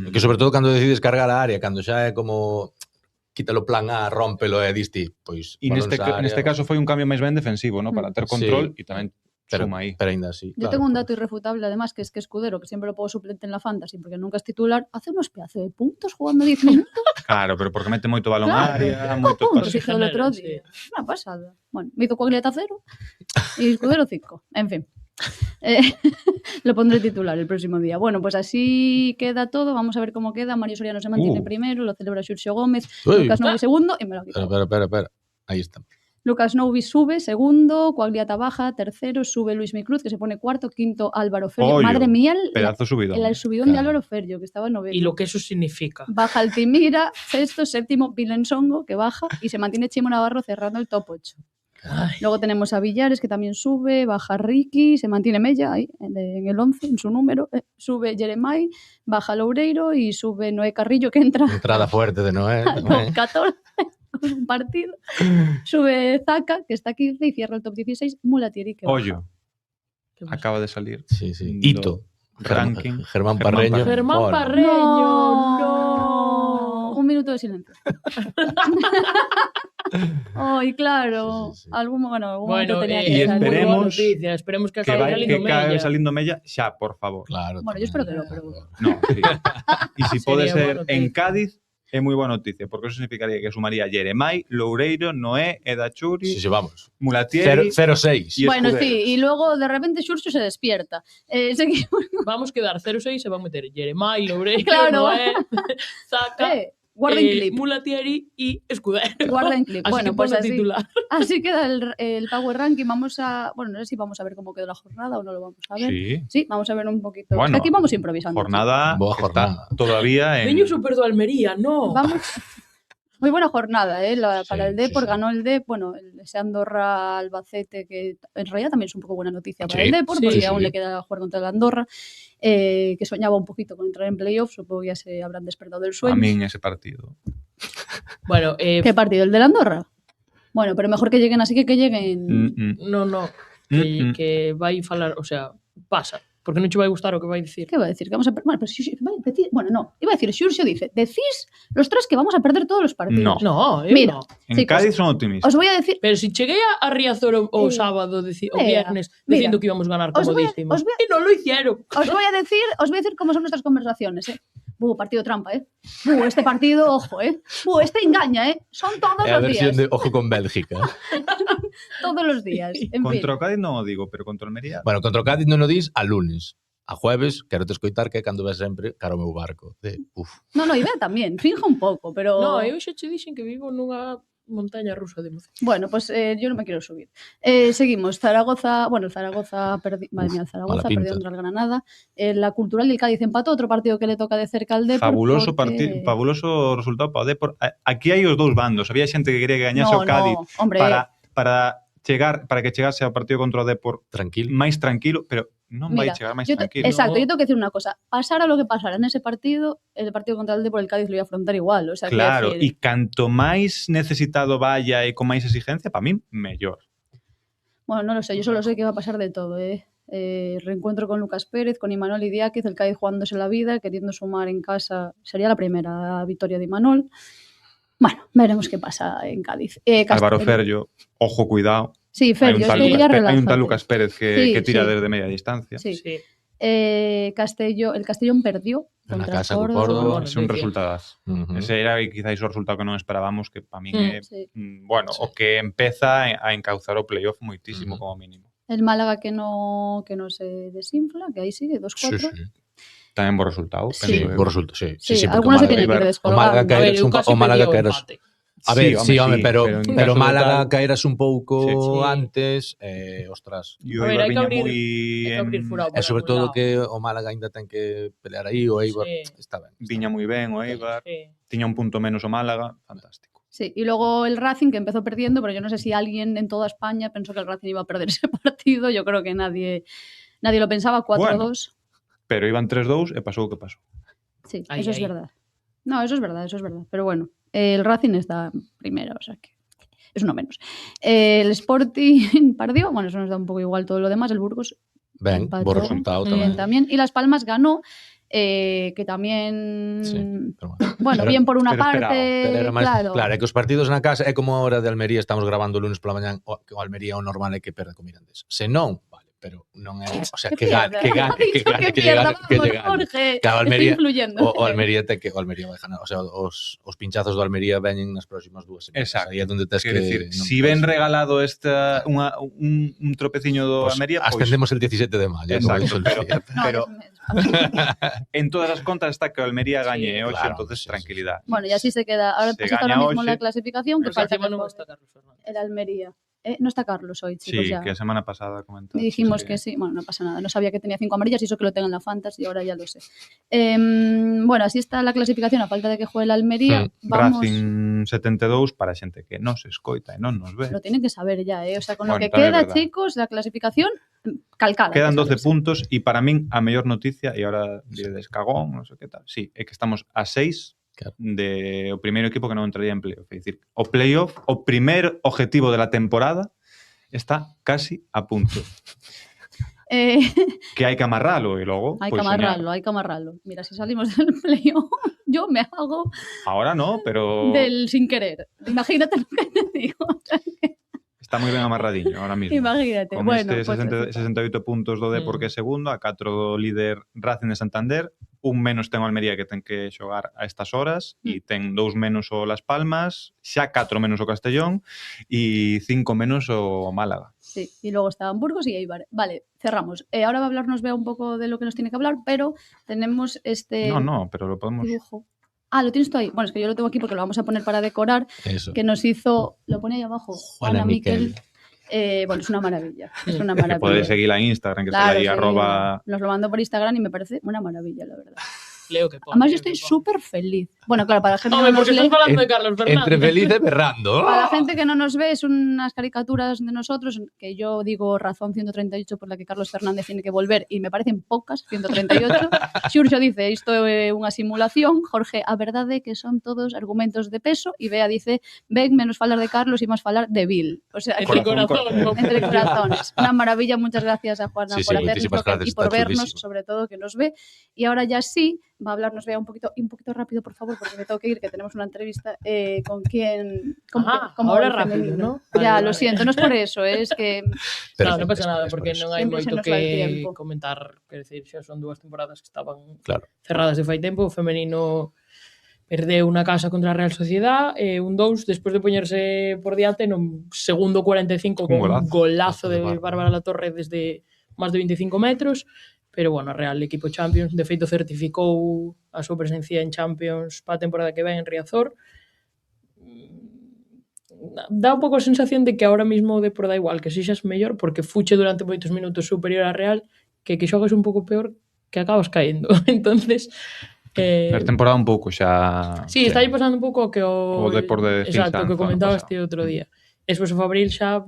Que sobre todo cando decides cargar a área, cando xa é como quítalo plan A, rómpelo e diste, pois E neste caso foi un cambio máis ben defensivo, ¿no? Para ter control e tamén suma aí. Pero ainda así. Yo tengo un dato irrefutable, además, que es que Escudero, que siempre lo pongo suplente en la fantasy porque nunca es titular, hace unos pedazos de puntos jugando 10 minutos. Claro, pero porque mete moito balón Claro. á área, moito Puntos pase. hizo el otro día. Una pasada. Bueno, me hizo Coagliata 0 y Escudero 5. En fin. Lo pondré titular el próximo día. Bueno, pues así queda todo. Vamos a ver cómo queda. Mario Soriano se mantiene primero, lo celebra Xurxo Gómez, Uy. Lucas Novi segundo y me lo ha quitado. Espera. Aí está. Lucas Novi sube segundo, Coagliata baja tercero, sube Luis Micruz, que se pone cuarto, quinto Álvaro Ferrio. Ollo, Madre mía, pedazo subidón. el subidón de Álvaro Ferrio, que estaba noveno. Y lo que eso significa. Baja Altimira, sexto, séptimo, Vilensongo, que baja, y se mantiene Chimo Navarro cerrando el top 8. Luego tenemos a Villares, que también sube, baja Ricky, se mantiene Mella ahí, en el 11, en su número, sube Jeremai, baja Loureiro y sube Noé Carrillo, que entra Entrada fuerte de Noé. al top 14 con un partido. Sube Zaka, que está 15, y cierra el top 16, Mulatieri, que baja. Ollo. Acaba de salir. Sí. Hito. Ranking. Germán Parreño. Germán Fora. Parreño, no. Un minuto de silencio. Ay, claro. Algún momento Bueno, tenía y que salir. muy buena noticia. Esperemos que Que acabe saliendo cabe Mella. saliendo Mella xa, por favor. Claro. Bueno, yo espero que no, pero... No, sí. E se pode Sería boa ser noticia. en Cádiz, é moi boa noticia, porque eso significaría que sumaría Jeremai, Loureiro, Noé, Edachuri, Sí, vamos. Mulatieri... 0-6. y Bueno, Escudero. sí, y luego de repente Xurxo se despierta. Seguimos. Vamos a quedar 0-6 se van a meter Jeremai, Loureiro, Claro. Noé, Zaka, Guarden clip. Mulatieri y Escudero. Guarden clip. Así Bueno, que pues ponlo así, titular. así queda el Power Ranking. Vamos a... Bueno, no sé si vamos a ver cómo quedó la jornada o no lo vamos a ver. Sí. Sí, vamos a ver un poquito. Bueno, Es que aquí vamos improvisando. Jornada Boa que jornada. está todavía en... Veño super do Almería, no. Vamos... Muy buena jornada, para el Depor, sí. ganó el Depor, bueno, ese Andorra Albacete, que en realidad también es un poco buena noticia para Sí, el Depor, sí, porque sí. aún le queda jugar contra el Andorra, que soñaba un poquito con entrar en playoffs, supongo que ya se habrán despertado del sueño. A mí en ese partido. Bueno, ¿Qué partido? ¿El del Andorra? Bueno, pero mejor que lleguen así que lleguen... no. Que vai falar, o sea, pasa. Porque non che vai gustar o que vai dicir. ¿Qué va a decir? Que vamos a bueno, pero vai a decir, bueno, no, iba a decir, Xurxo dice, decís los tres que vamos a perder todos los partidos. No, Mira, no. En chicos, Cádiz son optimistas. os voy a decir... Pero si cheguei a Riazor o sábado, o mira, viernes, mira. dicindo que íbamos a ganar Os voy a- comodísimos. os voy a- E non lo hicieron. Os voy a decir cómo son nuestras conversaciones, partido trampa, este partido, ojo, este engaña, son todos É a los versión días. de Ojo con Bélgica. Todos los días, en fin. Contra o Cádiz non o digo, pero contra o Almería... Bueno, contra o Cádiz non o dis a lunes. A jueves, quero te escoitar que é cando ves sempre cara ao meu barco. No, y vea también, finja un poco, pero... No, eu xa che dixen que vivo montaña rusa de emoción. Bueno, pues yo no me quiero subir. Seguimos. Zaragoza, bueno, el Zaragoza, madre mía, el Zaragoza perdió contra el Granada. La Cultural y el Cádiz empató, otro partido que le toca de cerca al Depor. Fabuloso resultado para o Depor. Aquí hai os dous bandos. Había xente que quería que gañase o Cádiz para que chegase ao partido contra o Depor máis tranquilo, pero non vai chegar máis tranquilo. Exacto, yo tengo que decir una cosa. Pasara lo que pasara en ese partido, el partido contra el Depor, el Cádiz lo iba a afrontar igual. O sea, claro, e canto máis necesitado vaya e con máis exigencia, para mí, mellor. Bueno, no lo sé, yo solo sé que va a pasar de todo, reencuentro con Lucas Pérez, con Imanol Idiáquez, el Cádiz jugándose la vida, queriendo sumar en casa, sería la primera victoria de Imanol. Bueno, veremos qué pasa en Cádiz. Álvaro Ferllo, ojo, cuidado. Sí, Ferllo, hay un tal Lucas Pérez que tira desde media distancia. Sí. El Castellón perdió contra casa Córdoba. Es un resultado. Ese era quizás o resultado que non esperábamos, que para mí é bueno, o que empeza a encauzar o playoff moitísimo como mínimo. El Málaga que no se desinfla, que aí sigue 2-4. Sí. Tamén bo resultado. Sí, bo resultado, sí. Algunos se tienen que ir descolgando. O Málaga que eras... A ver, sí, home, pero Málaga caeras un pouco antes, ostras. E o Eibar viña moi... E sobre todo que o Málaga ainda ten que pelear aí, o Eibar está ben. Viña moi ben o Eibar, tiña un punto menos o Málaga, fantástico. Sí, y luego el Racing, que empezó perdiendo, pero yo no sé si alguien en toda España pensó que el Racing iba a perder ese partido. Yo creo que nadie lo pensaba, 4-2. Bueno, pero iban 3-2 e pasou o que pasou. Sí, eso es verdad. No, eso es verdad. Pero bueno, el Racing está primero, o sea que es uno menos. El Sporting perdió, bueno, eso nos da un poco igual todo lo demás. El Burgos empató, buen resultado también. Y Las Palmas ganó, que tamén bueno, bien por unha parte, pero claro, é que os partidos na casa é como a hora de Almería, estamos grabando o lunes pola mañán, o Almería o normal é que perda con Mirandés. Se non, vale, pero non é, o sea, que gane, claro, Almería, o Almería ten que o Almería vai ganar, o sea, os pinchazos do Almería veñen nas próximas 2 semanas. Exacto. Aí é onde tes que decir, si ven regalado un tropeciño do Almería, ascendemos el 17 de maio. Exacto, pero en todas as contas está que o Almería gañe hoxe, entonces tranquilidad. Bueno, y así se queda. Ahora está ahora mismo la clasificación, que falta el Almería. No está Carlos hoy, chicos. Sí, ya. Que la semana pasada comentó. Dijimos que sí. Bueno, no pasa nada. No sabía que tenía 5 amarillas y eso que lo tengo en la Fantasy y ahora ya lo sé. Bueno, así está la clasificación a falta de que juegue el Almería. Vamos... Racing 72 para xente que non se escoita e non nos ve. Lo tienen que saber ya, O sea, con lo que queda, chicos, la clasificación calcada. Quedan 12 puntos y para min a mellor noticia, e ahora diredes cagón, non sei que tal. Sí, é que estamos a 6 de o primeiro equipo que non entraría en playoff. É dicir, o playoff, o primer objetivo de la temporada está casi a punto. Que hai que amarralo e logo... Hai que amarralo. Mira, si salimos del playoff, yo me hago... Ahora no, pero... Del sin querer. Imagínate lo que te digo. Está moi ben amarradiño ahora mismo. Imagínate. Con bueno, este 68 puntos do Depor que é segundo, a 4 do líder Racing de Santander, un menos ten o Almería que ten que xogar a estas horas e ten 2 menos o Las Palmas, xa 4 menos o Castellón e 5 menos o Málaga. Sí, y luego estaban Burgos y Eibar. Vale, cerramos. Ahora va a hablarnos Bea un poco de lo que nos tiene que hablar, pero tenemos este... No, pero lo podemos... dibujo. Ah, ¿lo tienes tú ahí? Bueno, es que yo lo tengo aquí porque lo vamos a poner para decorar. Eso. Que nos hizo... Lo pone ahí abajo. Juana Miquel. Bueno, es una maravilla. Es una maravilla. Podéis seguirla en Instagram, que está ahí, @ Nos lo mandó por Instagram y me parece una maravilla, la verdad. Leo que pone. Además, yo estoy súper feliz. Bueno, claro, para la gente que no nos ve... estás hablando de Carlos Fernández. Entre feliz y berrando. Para la gente que no nos ve, es unas caricaturas de nosotros, que yo digo razón 138 por la que Carlos Fernández tiene que volver, y me parecen pocas, 138. Xurxo dice, isto é unha simulación. Jorge, a verdade é que son todos argumentos de peso, e Bea dice, ven, menos falar de Carlos, imos falar de Bill. O sea, entre corazones. Una maravilla, muchas gracias a Juana por hacernos y por vernos, sobre todo, que nos ve. Y ahora ya sí, va a hablarnos Bea un poquito rápido, por favor, porque me tengo que ir, que tenemos una entrevista con quien... ahora rápido, ¿no? Ya, lo siento, no es por eso, es que... Pero no pasa nada, porque non hai moito que comentar, quer decir, xa son 2 temporadas que estaban cerradas de fai tempo. O femenino perdeu unha casa contra a Real Sociedad, un 2, despois de poñerse por diante no segundo 45 con un golazo de Bárbara Latorre desde máis de 25 metros. Pero, bueno, a Real equipo Champions, de feito, certificou a súa presencia en Champions para a temporada que ven en Riazor. dá un pouco a sensación de que ahora mismo o Depor dá igual que sexas mellor porque fuche durante moitos minutos superior á Real que xogues un pouco peor que acabas caendo. Entonces, Pero temporada un pouco xa... sí, está aí pasando un pouco que o Depor de exacto, que Cinzanzo, comentabas ano ti outro día. Despois o Fabril xa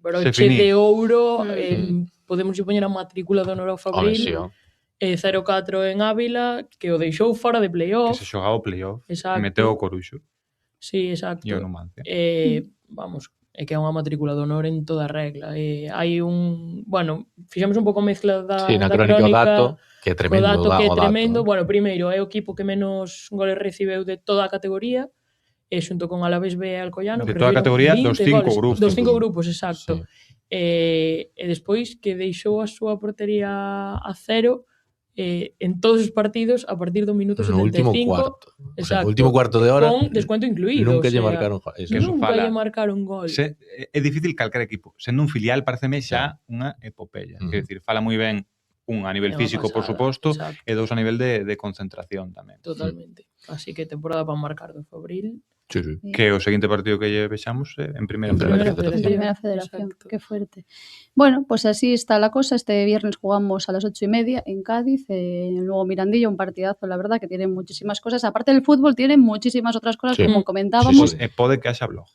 broche finí. de ouro, podemos poñer a matrícula de honor ao Home, Fabril, sí, ó. 0-4 en Ávila, que o deixou fora de Que playoff. se xogaba o playoff. Exacto. E meteu o Coruxo. Sí, exacto. E o Numancia. Vamos, é que é unha matrícula de honor en toda regla. Hai un... Bueno, fixemos un pouco mezcla da, Sí, na da crónica o crónica, dato, que é tremendo. o dato que é o dato. tremendo. Bueno, primeiro, é o equipo que menos goles recibeu de toda a categoría, xunto con Alavés B e Alcoyano. De toda a categoría, dos 5 grupos. Dos 5 grupos, exacto. Sí. E despois que deixou a súa portería a cero en todos os partidos a partir do minuto No 75. último cuarto. O sea, Exacto. o último cuarto de hora. Con descuento incluído. Nunca lle o sea, marcaron. Eso. Nunca lle marcaron gol. É difícil calquer equipo. Sendo un filial, pareceme xa unha epopeya. Quer dicir, fala moi ben un a nivel É unha físico, por pasada, suposto, exacto. e dous a nivel de concentración tamén. Totalmente. Así que temporada para marcar do Fabril. Sí, sí. Que o seguinte partido que lle vexamos é en Primeira En Primera Federación, qué fuerte. Bueno, pues así está la cosa. Este viernes jugamos a las 8:30 en Cádiz, en el nuevo Mirandilla, un partidazo, la verdad, que tiene muchísimas cosas. Aparte del fútbol, tiene muchísimas otras cosas, Sí. como comentábamos. Sí, pode que haxa blog.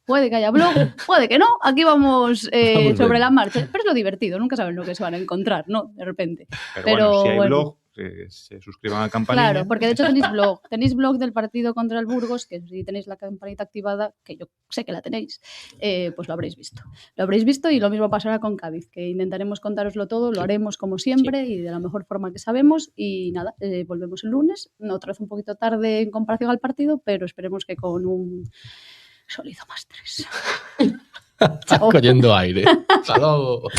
Puede que haya blog, puede que no. Aquí vamos Estamos sobre bien. la marcha. Pero es lo divertido, nunca saben lo que se van a encontrar, ¿no? De repente. Pero bueno, si hai blog, se suscriban a campanilla. Claro, porque de hecho tenéis blog del partido contra el Burgos, que si tenéis la campanita activada, que yo sé que la tenéis, pues lo habréis visto. Lo habréis visto y lo mismo pasará con Cádiz, que intentaremos contároslo todo, lo haremos como siempre y de la mejor forma que sabemos y nada, volvemos el lunes, otra vez un poquito tarde en comparación al partido, pero esperemos que con un sólido +3. Cogiendo aire. Hasta luego.